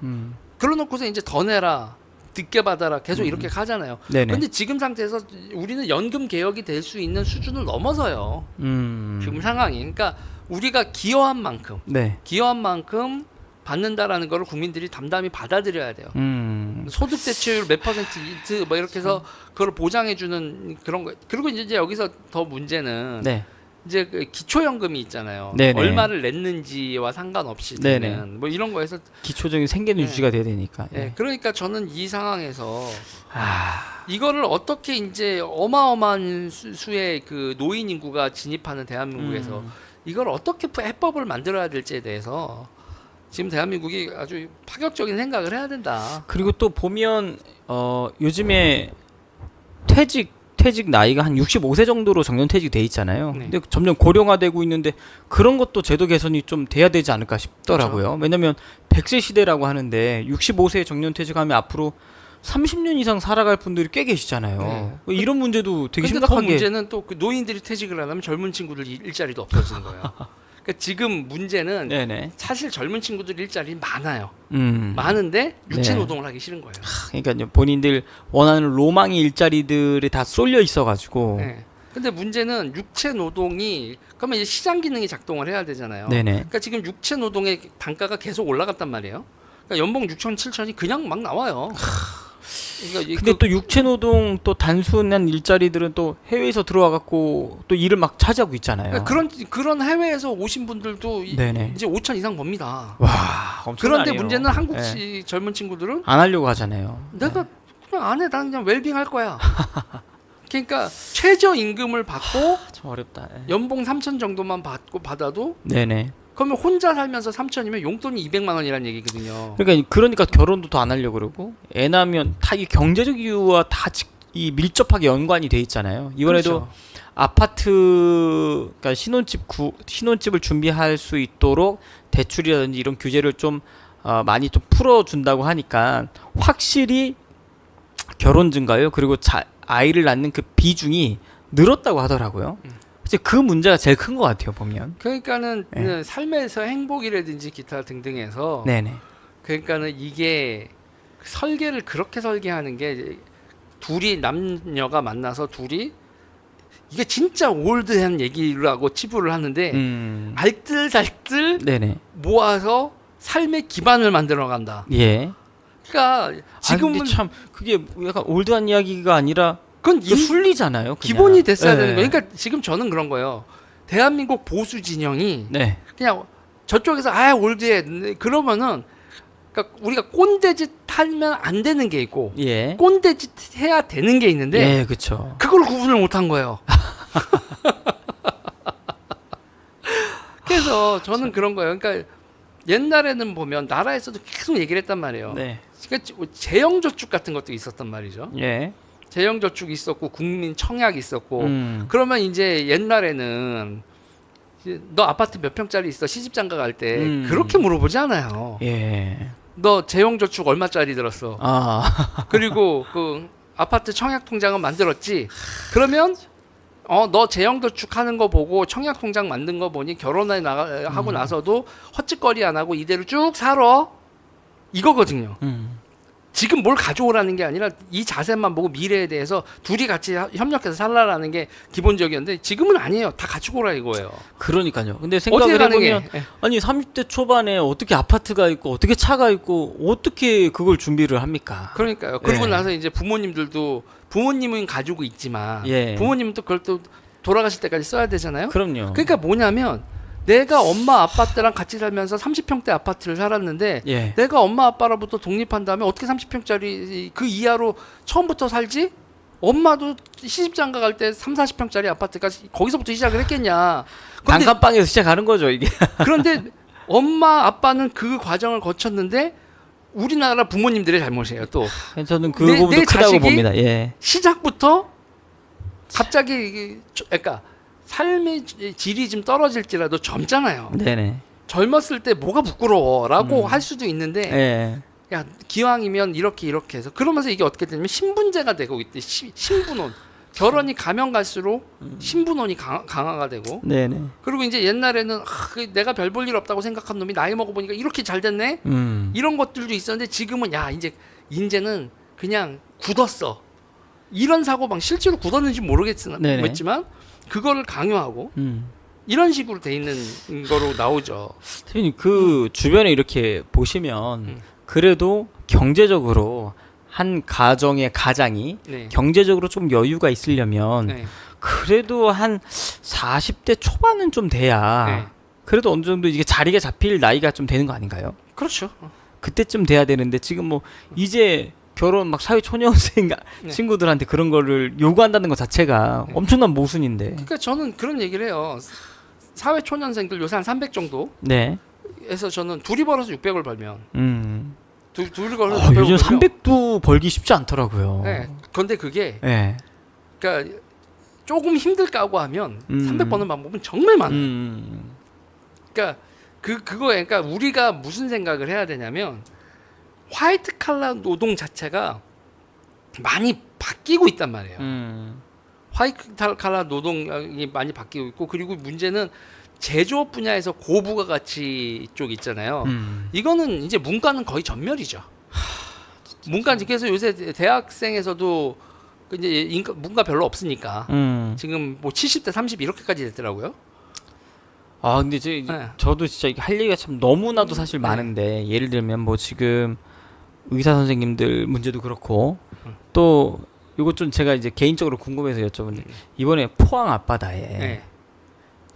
그러놓고서 이제 더 내라. 늦게 받아라 계속 이렇게 가잖아요. 근데 지금 상태에서 우리는 연금 개혁이 될 수 있는 수준을 넘어서요. 지금 상황이. 그러니까 우리가 기여한 만큼 받는다라는 거를 국민들이 담담히 받아들여야 돼요. 소득 대체율 몇 퍼센트 뭐 이렇게 해서 그걸 보장해 주는 그런 거. 그리고 이제 여기서 더 문제는 이제 그 기초연금이 있잖아요. 얼마를 냈는지와 상관없이 되는 뭐 이런 거에서 기초적인 생계는 유지가 돼야 되니까. 그러니까 저는 이 상황에서 이거를 어떻게 이제 어마어마한 수의 그 노인 인구가 진입하는 대한민국에서 이걸 어떻게 해법을 만들어야 될지에 대해서 지금 대한민국이 아주 파격적인 생각을 해야 된다. 그리고 또 보면 요즘에 퇴직 나이가 한 65세 정도로 정년퇴직이 돼 있잖아요. 네. 근데 점점 고령화되고 있는데 그런 것도 제도 개선이 좀 돼야 되지 않을까 싶더라고요. 그렇죠. 왜냐면 100세 시대라고 하는데 65세에 정년퇴직하면 앞으로 30년 이상 살아갈 분들이 꽤 계시잖아요. 이런 문제도 되게 근데 더 심각한 게 문제는 또 그 노인들이 퇴직을 안 하면 젊은 친구들 일자리도 없어지는 거예요. 그러니까 지금 문제는 네네. 사실 젊은 친구들 일자리 많아요. 음. 많은데 육체 네. 노동을 하기 싫은 거예요. 그러니까 본인들 원하는 로망의 일자리들이 다 쏠려 있어가지고. 네. 근데 문제는 육체 노동이 그러면 이제 시장 기능이 작동을 해야 되잖아요. 네네. 그러니까 지금 육체 노동의 단가가 계속 올라갔단 말이에요. 그러니까 연봉 6천, 7천이 그냥 막 나와요. 그러니까 근데 또 육체 노동 또 단순한 일자리들은 또 해외에서 들어와 갖고 또 일을 막 차지하고 있잖아요. 그러니까 그런 해외에서 오신 분들도 네네. 이제 5천 이상 법니다. 와, 엄청 그런데 많네요. 문제는 한국 네. 젊은 친구들은 안 하려고 하잖아요. 내가 그냥 안 해, 난 그냥 웰빙 할 거야. 그러니까 최저 임금을 받고 참 어렵다. 예. 연봉 3천 정도만 받아도 네네. 그러면 혼자 살면서 3천이면 용돈이 200만 원이라는 얘기거든요. 그러니까 결혼도 더 안 하려고 그러고 애 낳으면 다 이 경제적 이유와 다 이 밀접하게 연관이 돼 있잖아요. 이번에도 그렇죠. 아파트 그러니까 신혼집을 준비할 수 있도록 대출이라든지 이런 규제를 좀 많이 좀 풀어준다고 하니까 확실히 결혼 증가요. 그리고 아이를 낳는 그 비중이 늘었다고 하더라고요. 이제 그 문제가 제일 큰 것 같아요, 보면. 그러니까는 네. 삶에서 행복이라든지 기타 등등에서 네네. 그러니까는 이게 설계를 그렇게 설계하는 게 둘이 남녀가 만나서 둘이 이게 진짜 올드한 얘기라고 치부를 하는데 알뜰살뜰 네네. 모아서 삶의 기반을 만들어 간다. 예. 그러니까 지금은 근데 참 그게 약간 올드한 이야기가 아니라 그건 그 순리잖아요. 그냥. 기본이 됐어야 네. 되는 거예요. 그러니까 지금 저는 그런 거예요. 대한민국 보수 진영이 네. 그냥 저쪽에서 올드해 그러면은 그러니까 우리가 꼰대짓 하면 안 되는 게 있고 예. 꼰대짓 해야 되는 게 있는데 예, 그렇죠. 그걸 구분을 못 한 거예요. 그래서 저는 그런 거예요. 그러니까 옛날에는 보면 나라에서도 계속 얘기를 했단 말이에요. 네. 그러니까 재형저축 같은 것도 있었단 말이죠. 예. 재형저축 있었고 국민 청약 있었고 음. 그러면 이제 옛날에는 너 아파트 몇 평짜리 있어 시집장가 갈 때 그렇게 물어보지 않아요. 예. 너 재형저축 얼마짜리 들었어? 아. 그리고 그 아파트 청약 통장은 만들었지? 그러면 너 재형저축 하는 거 보고 청약 통장 만든 거 보니 결혼에 하고 나서도 헛짓거리 안 하고 이대로 쭉 살아 이거거든요. 지금 뭘 가져오라는 게 아니라 이 자세만 보고 미래에 대해서 둘이 같이 협력해서 살라라는 게 기본적이었는데 지금은 아니에요. 다 가지고 오라 이거예요. 그러니까요. 근데 어떻게 생각을 가는 게 해보면 아니 30대 초반에 어떻게 아파트가 있고 어떻게 차가 있고 어떻게 그걸 준비를 합니까? 그러니까요. 그리고 예. 나서 이제 부모님들도 부모님은 가지고 있지만 예. 부모님은 또 그걸 또 돌아가실 때까지 써야 되잖아요. 그럼요. 그러니까 뭐냐면 내가 엄마 아빠 때랑 같이 살면서 30평대 아파트를 살았는데 예. 내가 엄마 아빠로부터 독립한 다음에 어떻게 30평짜리 그 이하로 처음부터 살지? 엄마도 시집장가 갈 때 3, 40평짜리 아파트가 거기서부터 시작을 했겠냐. 단칸방에서 시작하는 거죠, 이게. 그런데 엄마 아빠는 그 과정을 거쳤는데 우리나라 부모님들의 잘못이에요. 또 저는 그 내 부분도 크다고 자식이 봅니다. 예. 시작부터 갑자기 그러니까 삶의 질이 좀 떨어질지라도 젊잖아요. 네네. 젊었을 때 뭐가 부끄러워라고 할 수도 있는데 예. 야 기왕이면 이렇게 해서 그러면서 이게 어떻게 되냐면 신분제가 되고 있대. 신분혼. 결혼이 가면 갈수록 신분혼이 강화가 되고 네네. 그리고 이제 옛날에는 내가 별 볼 일 없다고 생각한 놈이 나이 먹어보니까 이렇게 잘 됐네 이런 것들도 있었는데 지금은 이제는 그냥 굳었어 이런 사고방 실제로 굳었는지 모르겠지만 그거를 강요하고 이런 식으로 돼 있는 거로 나오죠. 대표님 그 주변에 이렇게 보시면 그래도 경제적으로 한 가장이 네. 경제적으로 좀 여유가 있으려면 네. 그래도 한 40대 초반은 좀 돼야 네. 그래도 어느 정도 이게 자리가 잡힐 나이가 좀 되는 거 아닌가요? 그렇죠. 그때쯤 돼야 되는데 지금 뭐 이제 결혼 막 사회 초년생 네. 친구들한테 그런 거를 요구한다는 것 자체가 엄청난 모순인데. 그러니까 저는 그런 얘기를 해요. 사회 초년생들 요새 한 300 정도 네. 에서 저는 둘이 벌어서 600을 벌면 둘이 벌어서 600을 요즘 벌면 300도 벌기 쉽지 않더라고요. 네. 근데 그게 네. 그러니까 조금 힘들까고 하면 300 음. 버는 방법은 정말 많아요. 음. 그러니까 그거에 그러니까 우리가 무슨 생각을 해야 되냐면 화이트 칼라 노동 자체가 많이 바뀌고 있단 말이에요. 화이트 칼라 노동이 많이 바뀌고 있고 그리고 문제는 제조업 분야에서 고부가가치 쪽 있잖아요. 이거는 이제 문과는 거의 전멸이죠. 문과 그래서 요새 대학생에서도 이제 문과 별로 없으니까 지금 뭐 70대 30 이렇게까지 됐더라고요. 아 근데 네. 저도 진짜 이게 할 얘기가 참 너무나도 사실 네. 많은데 예를 들면 뭐 지금 의사 선생님들 문제도 그렇고 또 이것 좀 제가 이제 개인적으로 궁금해서 여쭤보는데 이번에 포항 앞바다에 네.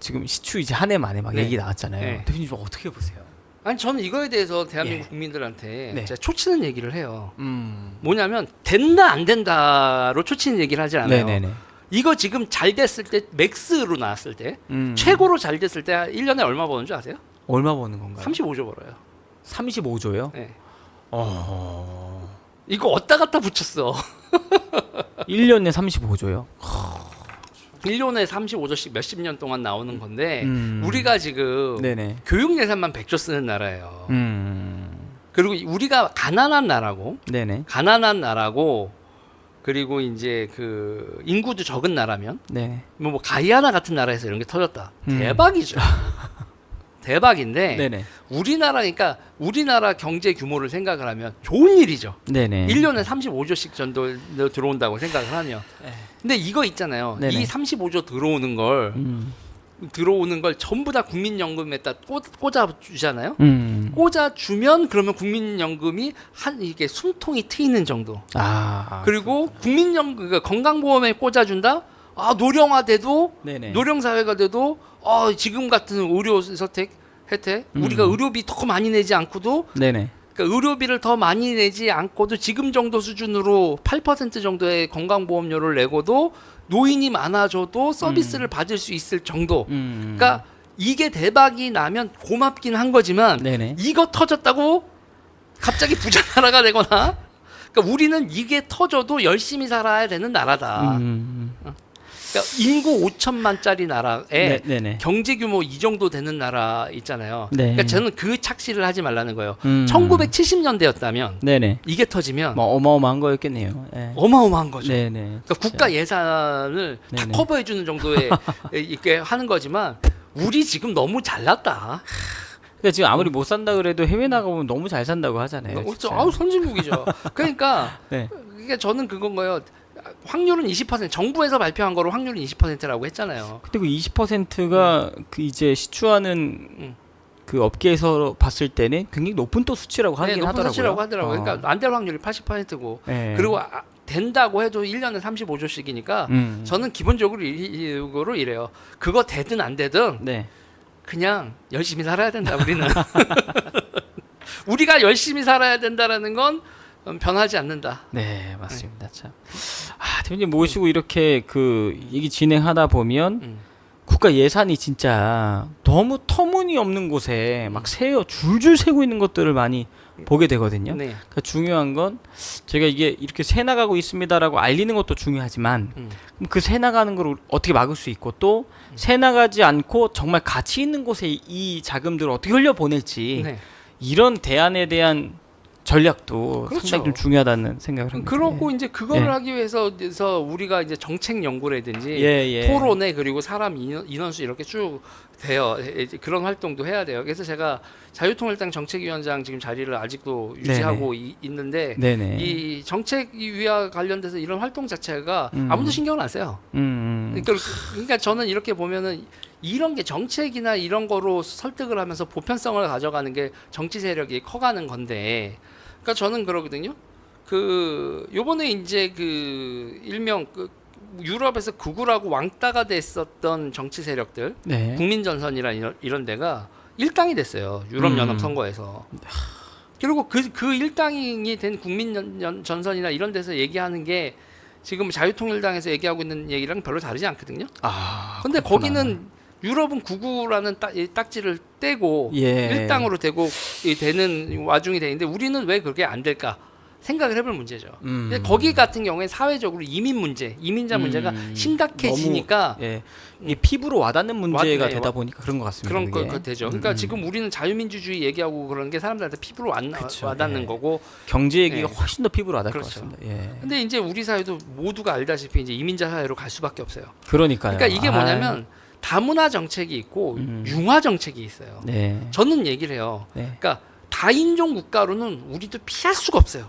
지금 시추 이제 한 해 만에 막 네. 얘기 나왔잖아요. 네. 대표님 좀 어떻게 보세요? 아니 저는 이거에 대해서 대한민국 예. 국민들한테 네. 제가 초치는 얘기를 해요. 뭐냐면 된다 안 된다로 초치는 얘기를 하지 않아요. 네네네. 이거 지금 잘 됐을 때 맥스로 나왔을 때 최고로 잘 됐을 때 1년에 얼마 버는 줄 아세요? 얼마 버는 건가요? 35조 벌어요. 35조요? 네. 어. 이거 어디다 갖다 붙였어. 1년에 35조요? 1년에 35조씩 몇십 년 동안 나오는 건데 음. 우리가 지금 네네. 교육 예산만 100조 쓰는 나라예요. 음. 그리고 우리가 가난한 나라고 네네. 그리고 이제 그 인구도 적은 나라면 네. 뭐 가이아나 같은 나라에서 이런 게 터졌다. 음. 대박이죠. 대박인데 네네. 그러니까 우리나라 경제 규모를 생각을 하면 좋은 일이죠. 네네. 1년에 35조씩 정도 들어온다고 생각을 하면. 네. 근데 이거 있잖아요. 네네. 이 35조 들어오는 걸 전부 다 국민연금에다 꽂아 주잖아요. 꽂아 주면 그러면 국민연금이 이게 숨통이 트이는 정도. 아. 그리고 국민연금 그러니까 건강보험에 꽂아 준다. 아, 노령화돼도 네네. 노령사회가 돼도 지금 같은 의료 혜택 우리가 의료비 더 많이 내지 않고도 네네. 그러니까 의료비를 더 많이 내지 않고도 지금 정도 수준으로 8% 정도의 건강보험료를 내고도 노인이 많아져도 서비스를 받을 수 있을 정도. 그러니까 이게 대박이 나면 고맙긴 한 거지만 네네. 이거 터졌다고 갑자기 부자 나라가 되거나 그러니까 우리는 이게 터져도 열심히 살아야 되는 나라다. 그러니까 인구 5천만짜리 나라에 네네. 경제 규모 이 정도 되는 나라 있잖아요. 네. 그러니까 저는 그 착시를 하지 말라는 거예요. 1970년대였다면 네네. 이게 터지면 뭐 어마어마한 거였겠네요. 네. 어마어마한 거죠. 네네. 그러니까 국가 예산을 다 네네. 커버해 주는 정도의 이렇게 하는 거지만 우리 지금 너무 잘났다. 근데 지금 아무리 못 산다 그래도 해외 나가보면 너무 잘 산다고 하잖아요. 진짜. 아우 선진국이죠. 그러니까 네. 그게 저는 그건 거예요. 확률은 20% 정부에서 발표한 거로 확률은 20%라고 했잖아요. 근데 그 20%가 그 이제 시추하는 그 업계에서 봤을 때는 굉장히 높은 또 수치라고 하긴 높은 하더라고요. 수치라고 하더라고요. 그러니까 안 될 확률이 80%고 네. 그리고 된다고 해도 1년에 35조씩이니까 저는 기본적으로 이거로 이래요. 그거 되든 안 되든 네. 그냥 열심히 살아야 된다 우리는. 우리가 열심히 살아야 된다라는 건 변하지 않는다. 네, 맞습니다. 참. 대표님 모시고 이렇게 그 얘기 진행하다 보면 국가 예산이 진짜 너무 터무니없는 곳에 막 줄줄 세고 있는 것들을 많이 보게 되거든요. 네. 그러니까 중요한 건 제가 이게 이렇게 새 나가고 있습니다라고 알리는 것도 중요하지만 그럼 그 새 나가는 걸 어떻게 막을 수 있고 또 새 나가지 않고 정말 가치 있는 곳에 이 자금들을 어떻게 흘려보낼지 네. 이런 대안에 대한 전략도 그렇죠. 상당히 좀 중요하다는 생각을 합니다. 그러고 이제 그거를 예. 하기 위해서 우리가 이제 정책 연구라든지 예. 토론회 그리고 사람 인원수 이렇게 쭉 돼요. 이제 그런 활동도 해야 돼요. 그래서 제가 자유통일당 정책위원장 지금 자리를 아직도 유지하고 있는데 네네. 이 정책위와 관련돼서 이런 활동 자체가 아무도 신경을 안 써요. 그러니까 저는 이렇게 보면은 이런 게 정책이나 이런 거로 설득을 하면서 보편성을 가져가는 게 정치 세력이 커가는 건데, 그러니까 저는 그러거든요. 그 요번에 이제 그 일명 그 유럽에서 극우라고 왕따가 됐었던 정치 세력들, 네. 국민전선이나 이런 데가 일당이 됐어요. 유럽 연합 선거에서. 그리고 그 일당이 된 국민전선이나 이런 데서 얘기하는 게 지금 자유통일당에서 얘기하고 있는 얘기랑 별로 다르지 않거든요. 근데 거기는 유럽은 극우라는 딱지를 떼고 예. 일당으로 되고 되는 와중이 되는데 우리는 왜 그게 안 될까? 생각을 해볼 문제죠. 근데 거기 같은 경우에 사회적으로 이민 문제, 이민자 문제가 심각해지니까 너무, 예. 이게 피부로 와닿는 문제가 네, 되다 보니까 그런 것 같습니다. 그런 그게. 거 되죠. 그러니까 지금 우리는 자유민주주의 얘기하고 그런 게 사람들한테 피부로 그쵸, 와닿는 예. 거고. 경제 얘기가 네. 훨씬 더 피부로 와닿을 그렇죠. 것 같습니다. 예. 근데 이제 우리 사회도 모두가 알다시피 이제 이민자 사회로 갈 수밖에 없어요. 그러니까요. 그러니까 이게 뭐냐면 다문화 정책이 있고 융화 정책이 있어요. 네. 저는 얘기를 해요. 네. 그러니까 다인종 국가로는 우리도 피할 수가 없어요.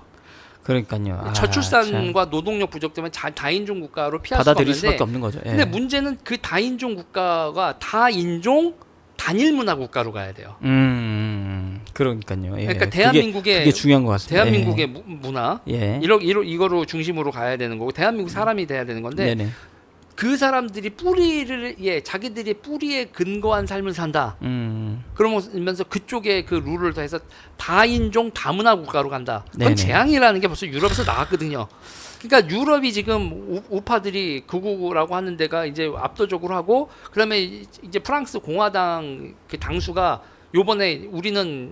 그러니까요. 저출산과 노동력 부족 때문에 다인종 국가로 피할 수가 받아들일 없는데 수밖에 없는 거죠. 예. 근데 문제는 그 다인종 국가가 다인종 단일 문화 국가로 가야 돼요. 그러니까요. 예. 그러니까 대한민국의 그게 중요한 것 같습니다. 대한민국의 예. 문화 예. 이거로 중심으로 가야 되는 거고 대한민국 사람이 돼야 되는 건데 네네. 그 사람들이 자기들이 뿌리에 근거한 삶을 산다. 그러면서 그쪽에 그 룰을 더해서 다인종 다문화 국가로 간다. 그건 네네. 재앙이라는 게 벌써 유럽에서 나왔거든요. 그러니까 유럽이 지금 우파들이 극우라고 하는 데가 이제 압도적으로 하고 그다음에 이제 프랑스 공화당 그 당수가 요번에 우리는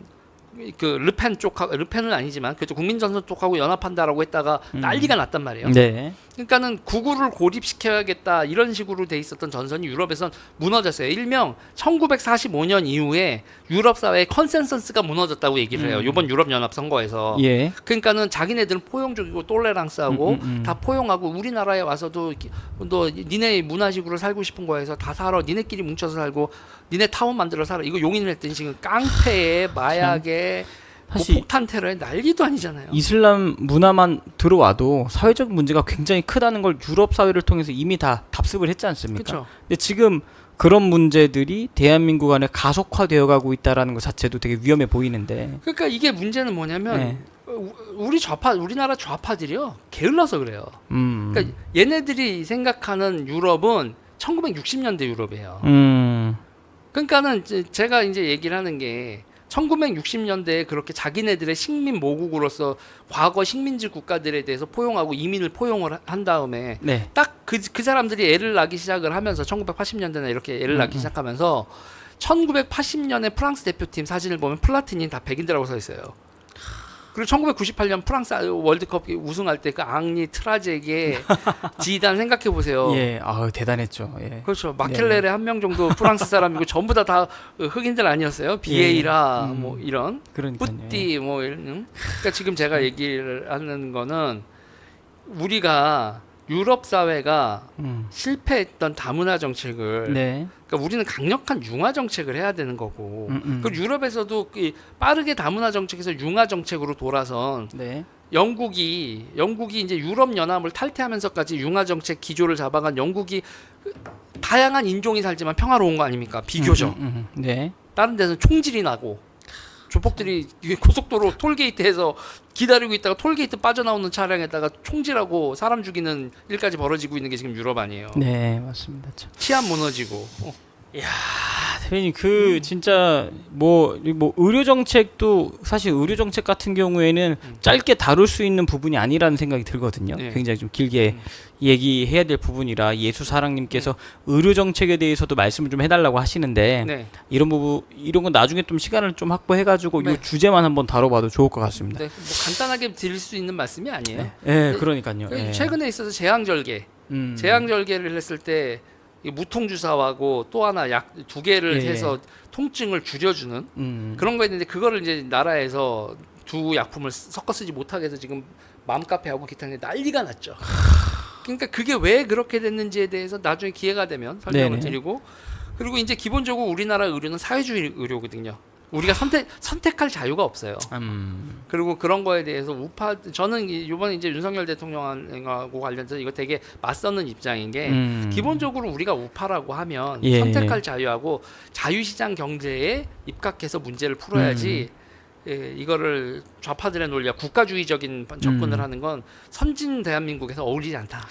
그 르펜은 아니지만 그쪽 국민전선 쪽하고 연합한다라고 했다가 난리가 났단 말이에요. 네. 그러니까는 구구를 고립시켜야겠다 이런 식으로 돼 있었던 전선이 유럽에선 무너졌어요. 일명 1945년 이후에 유럽 사회의 컨센서스가 무너졌다고 얘기를 해요. 이번 유럽 연합 선거에서. 예. 그러니까는 자기네들은 포용적이고 똘레랑스하고 다 포용하고 우리나라에 와서도 너 니네 문화식으로 살고 싶은 거에서 다 살아. 니네끼리 뭉쳐서 살고 니네 타운 만들어 살아. 이거 용인을 했더니 지금 깡패에 마약에 사실 폭탄 테러에 난리도 아니잖아요. 이슬람 문화만 들어와도 사회적 문제가 굉장히 크다는 걸 유럽 사회를 통해서 이미 다 답습을 했지 않습니까? 그렇죠. 근데 지금 그런 문제들이 대한민국 안에 가속화되어 가고 있다라는 것 자체도 되게 위험해 보이는데. 그러니까 이게 문제는 뭐냐면 네. 우리나라 좌파들이요 게을러서 그래요. 그러니까 얘네들이 생각하는 유럽은 1960년대 유럽이에요. 그러니까는 제가 이제 얘기를 하는 게 1960년대에 그렇게 자기네들의 식민 모국으로서 과거 식민지 국가들에 대해서 포용하고 이민을 포용을 한 다음에 네. 딱 그 사람들이 애를 낳기 시작을 하면서 1980년대나 이렇게 애를 낳기 시작하면서 1980년에 프랑스 대표팀 사진을 보면 플라티니 다 백인들하고 서 있어요. 그리고 1998년 프랑스 월드컵 우승할 때 그 앙리, 트라제게, 지단 생각해 보세요. 예, 대단했죠. 예. 그렇죠. 마켈레레 한 명 정도 프랑스 사람이고 전부 다 흑인들 아니었어요. 비에이라 뭐 이런, 그러니까요. 뿌띠 뭐 이런. 그러니까 지금 제가 얘기를 하는 거는 우리가 유럽 사회가 실패했던 다문화 정책을 네. 그러니까 우리는 강력한 융화 정책을 해야 되는 거고 그 유럽에서도 빠르게 다문화 정책에서 융화 정책으로 돌아선 네. 영국이 이제 유럽 연합을 탈퇴하면서까지 융화 정책 기조를 잡아간 영국이 다양한 인종이 살지만 평화로운 거 아닙니까? 비교적. 네. 다른 데서는 총질이 나고 조폭들이 고속도로 톨게이트에서 기다리고 있다가 톨게이트 빠져나오는 차량에다가 총질하고 사람 죽이는 일까지 벌어지고 있는 게 지금 유럽 아니에요. 네, 맞습니다. 참. 치안 무너지고. 대표님 진짜 뭐 의료 정책도 사실 의료 정책 같은 경우에는 짧게 다룰 수 있는 부분이 아니라는 생각이 들거든요. 네. 굉장히 좀 길게 얘기해야 될 부분이라 예수사랑님께서 의료 정책에 대해서도 말씀을 좀 해달라고 하시는데 네. 이런 건 나중에 좀 시간을 좀 확보해가지고 네. 이 주제만 한번 다뤄봐도 좋을 것 같습니다. 네. 뭐 간단하게 드릴 수 있는 말씀이 아니에요. 네, 그러니까요. 예. 최근에 있어서 제왕절개, 제왕절개를 했을 때 이 무통주사하고 또 하나 약 2개를 예. 해서 통증을 줄여주는 그런 거 있는데 그거를 이제 나라에서 두 약품을 섞어 쓰지 못하게 해서 지금 맘카페하고 기타 난리가 났죠. 그러니까 그게 왜 그렇게 됐는지에 대해서 나중에 기회가 되면 설명을 네네. 드리고 그리고 이제 기본적으로 우리나라 의료는 사회주의 의료거든요. 우리가 선택할 자유가 없어요. 그리고 그런 거에 대해서 저는 이번에 이제 윤석열 대통령하고 관련해서 이거 되게 맞서는 입장인 게 기본적으로 우리가 우파라고 하면 예. 선택할 자유하고 자유시장 경제에 입각해서 문제를 풀어야지 이거를 좌파들의 논리와 국가주의적인 접근을 하는 건 선진 대한민국에서 어울리지 않다.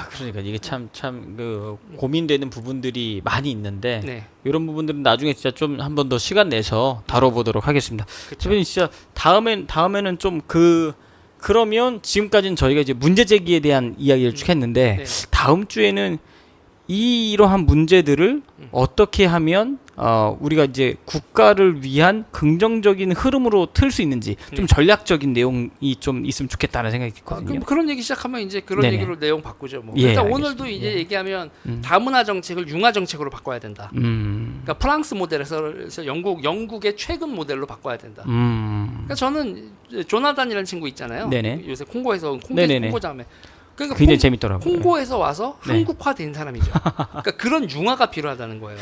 그러니까 이게 참 그 고민되는 부분들이 많이 있는데 네. 이런 부분들은 나중에 진짜 좀 한 번 더 시간 내서 다뤄보도록 하겠습니다. 대표님 진짜 다음에는 좀 그러면 지금까지는 저희가 이제 문제 제기에 대한 이야기를 쭉 했는데 네. 다음 주에는 이러한 문제들을 어떻게 하면 우리가 이제 국가를 위한 긍정적인 흐름으로 틀 수 있는지 좀 전략적인 내용이 좀 있으면 좋겠다는 생각이 있거든요. 그런 얘기 시작하면 이제 그런 네네. 얘기로 내용 바꾸죠. 뭐. 예, 일단 알겠습니다. 오늘도 이제 예. 얘기하면 다문화 정책을 융화 정책으로 바꿔야 된다. 그러니까 프랑스 모델에서 영국의 최근 모델로 바꿔야 된다. 그러니까 저는 조나단이라는 친구 있잖아요. 네네. 요새 콩고에서 온 네네네. 콩고자매. 그러니까 굉장히 재밌더라고요. 콩고에서 와서 네. 한국화된 사람이죠. 그러니까 그런 융화가 필요하다는 거예요.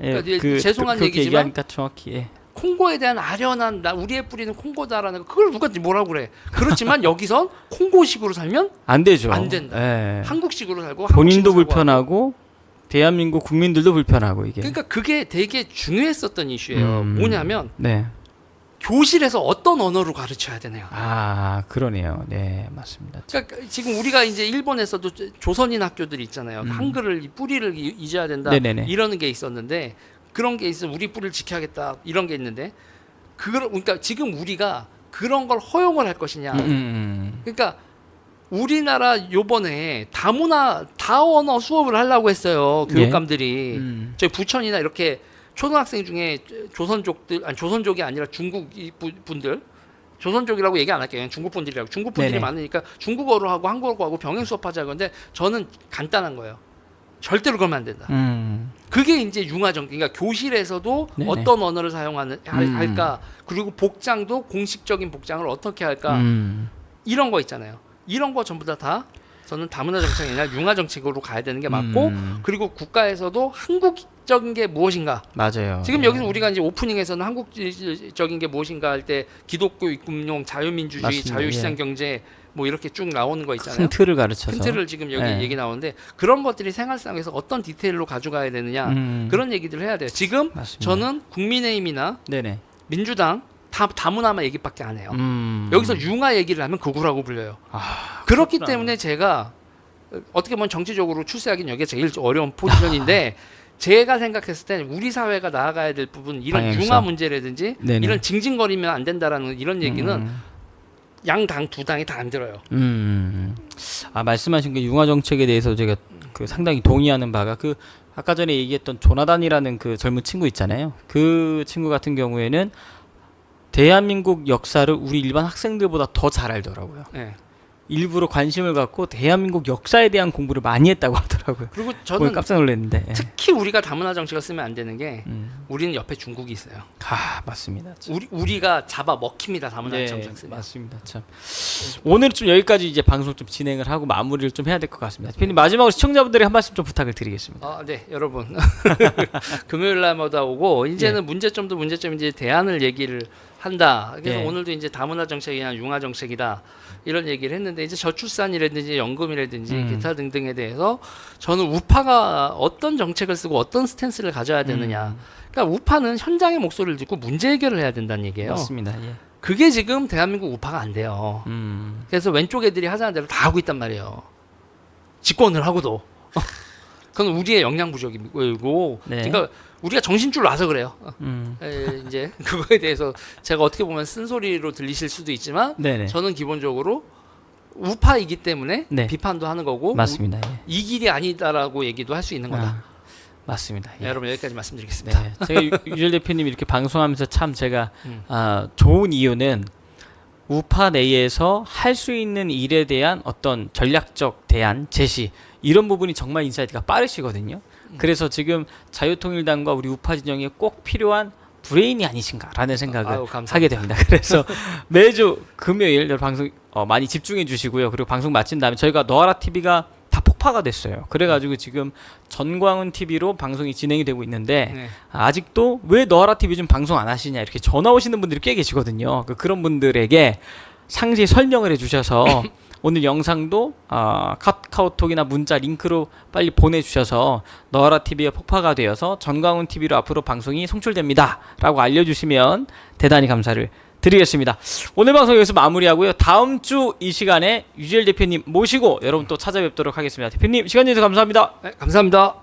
예, 그러니까 죄송한 그렇게 얘기지만 얘기하니까 정확히 예. 콩고에 대한 아련한 우리의 뿌리는 콩고다라는 거 그걸 누가 뭐라고 그래. 그렇지만 여기선 콩고식으로 살면 안 되죠. 안 된다. 예. 한국식으로 살고 본인도 한국식으로 살고 불편하고 대한민국 국민들도 불편하고 이게. 그러니까 그게 되게 중요했었던 이슈예요. 뭐냐면 네. 교실에서 어떤 언어로 가르쳐야 되냐. 아 그러네요. 네 맞습니다. 그러니까 지금 우리가 이제 일본에서도 조선인 학교들이 있잖아요. 한글을 뿌리를 잊어야 된다. 네네네. 이러는 게 있었는데 그런 게 있어 우리 뿌리를 지켜야겠다 이런 게 있는데 그러니까 지금 우리가 그런 걸 허용을 할 것이냐. 그러니까 우리나라 요번에 다언어 수업을 하려고 했어요. 교육감들이. 저희 부천이나 이렇게 초등학생 중에 조선족이 아니라 중국 분들 조선족이라고 얘기 안 할게요. 그냥 중국 분들이라고. 중국 분들이 네네. 많으니까 중국어로 하고 한국어로 하고 병행 수업하자 그런데 저는 간단한 거예요. 절대로 그러면 안 된다. 그게 이제 융화정 그러니까 교실에서도 네네. 어떤 언어를 할까 그리고 복장도 공식적인 복장을 어떻게 할까 이런 거 있잖아요. 이런 거 전부 다 저는 다문화 정책이 아니라 융화 정책으로 가야 되는 게 맞고 그리고 국가에서도 한국적인 게 무엇인가 맞아요. 지금 여기서 우리가 이제 오프닝에서는 한국적인 게 무엇인가 할 때 기독교 입금용 자유민주주의 맞습니다. 자유시장 예. 경제 뭐 이렇게 쭉 나오는 거 있잖아요. 큰 틀을 가르쳐서. 큰 틀을 지금 여기 네. 얘기 나오는데 그런 것들이 생활상에서 어떤 디테일로 가져가야 되느냐 그런 얘기들을 해야 돼요. 지금 맞습니다. 저는 국민의힘이나 네네. 민주당 다문화만 얘기밖에 안 해요. 여기서 융화 얘기를 하면 극우라고 불려요. 그렇기 그렇구나. 때문에 제가 어떻게 보면 정치적으로 출세하기는 여기가 제일 어려운 포지션인데 제가 생각했을 때 우리 사회가 나아가야 될 부분 이런 방향성. 융화 문제라든지 네네. 이런 징징거리면 안 된다라는 이런 얘기는 양당 두 당이 다 안 들어요. 아 말씀하신 그 융화 정책에 대해서 제가 그 상당히 동의하는 바가 그 아까 전에 얘기했던 조나단이라는 그 젊은 친구 있잖아요. 그 친구 같은 경우에는 대한민국 역사를 우리 일반 학생들보다 더 잘 알더라고요. 네. 일부러 관심을 갖고 대한민국 역사에 대한 공부를 많이 했다고 하더라고요. 그리고 보고 저는 깜짝 놀랐는데. 예. 특히 우리가 다문화 정책을 쓰면 안 되는 게 우리는 옆에 중국이 있어요. 아 맞습니다. 우리가 잡아 먹힙니다. 다문화 네, 정책 쓰면. 맞습니다. 참 오늘은 좀 여기까지 이제 방송 좀 진행을 하고 마무리를 좀 해야 될 것 같습니다. 대표님 마지막으로 시청자분들에게 한 말씀 좀 부탁을 드리겠습니다. 네, 여러분. 금요일 날마다 오고 이제는 문제점도 문제점인지 대안을 얘기를 한다. 그래서 예. 오늘도 이제 다문화 정책이나 융화 정책이다. 이런 얘기를 했는데 이제 저출산이라든지 연금이라든지 기타 등등에 대해서 저는 우파가 어떤 정책을 쓰고 어떤 스탠스를 가져야 되느냐. 그러니까 우파는 현장의 목소리를 듣고 문제 해결을 해야 된다는 얘기예요. 맞습니다. 예. 그게 지금 대한민국 우파가 안 돼요. 그래서 왼쪽 애들이 하자는 대로 다 하고 있단 말이에요. 집권을 하고도. 그건 우리의 역량 부족이고, 네. 그러니까 우리가 정신줄 놔서 그래요. 이제 그거에 대해서 제가 어떻게 보면 쓴소리로 들리실 수도 있지만, 네네. 저는 기본적으로 우파이기 때문에 네. 비판도 하는 거고, 맞습니다. 예. 이 길이 아니다라고 얘기도 할 수 있는 거다. 아, 맞습니다. 예. 네, 여러분 여기까지 말씀드리겠습니다. 네. 제가 유절 대표님 이렇게 방송하면서 참 제가 좋은 이유는 우파 내에서 할 수 있는 일에 대한 어떤 전략적 대안 제시 이런 부분이 정말 인사이트가 빠르시거든요. 그래서 지금 자유통일당과 우리 우파 진영에 꼭 필요한 브레인이 아니신가라는 생각을 아유, 감사합니다. 하게 됩니다. 그래서 매주 금요일 여러분 방송 많이 집중해 주시고요. 그리고 방송 마친 다음에 저희가 너하라 TV가 다 폭파가 됐어요. 그래가지고 지금 전광훈 TV로 방송이 진행이 되고 있는데 네. 아직도 왜 너하라 TV 좀 방송 안 하시냐 이렇게 전화 오시는 분들이 꽤 계시거든요. 그런 분들에게 상세히 설명을 해주셔서 오늘 영상도 카카오톡이나 문자 링크로 빨리 보내주셔서 너하라 TV에 폭파가 되어서 전광훈 TV로 앞으로 방송이 송출됩니다 라고 알려주시면 대단히 감사를 드리겠습니다. 오늘 방송 여기서 마무리하고요. 다음 주 이 시간에 유지엘 대표님 모시고 여러분 또 찾아뵙도록 하겠습니다. 대표님 시간 내주셔서 감사합니다. 네, 감사합니다.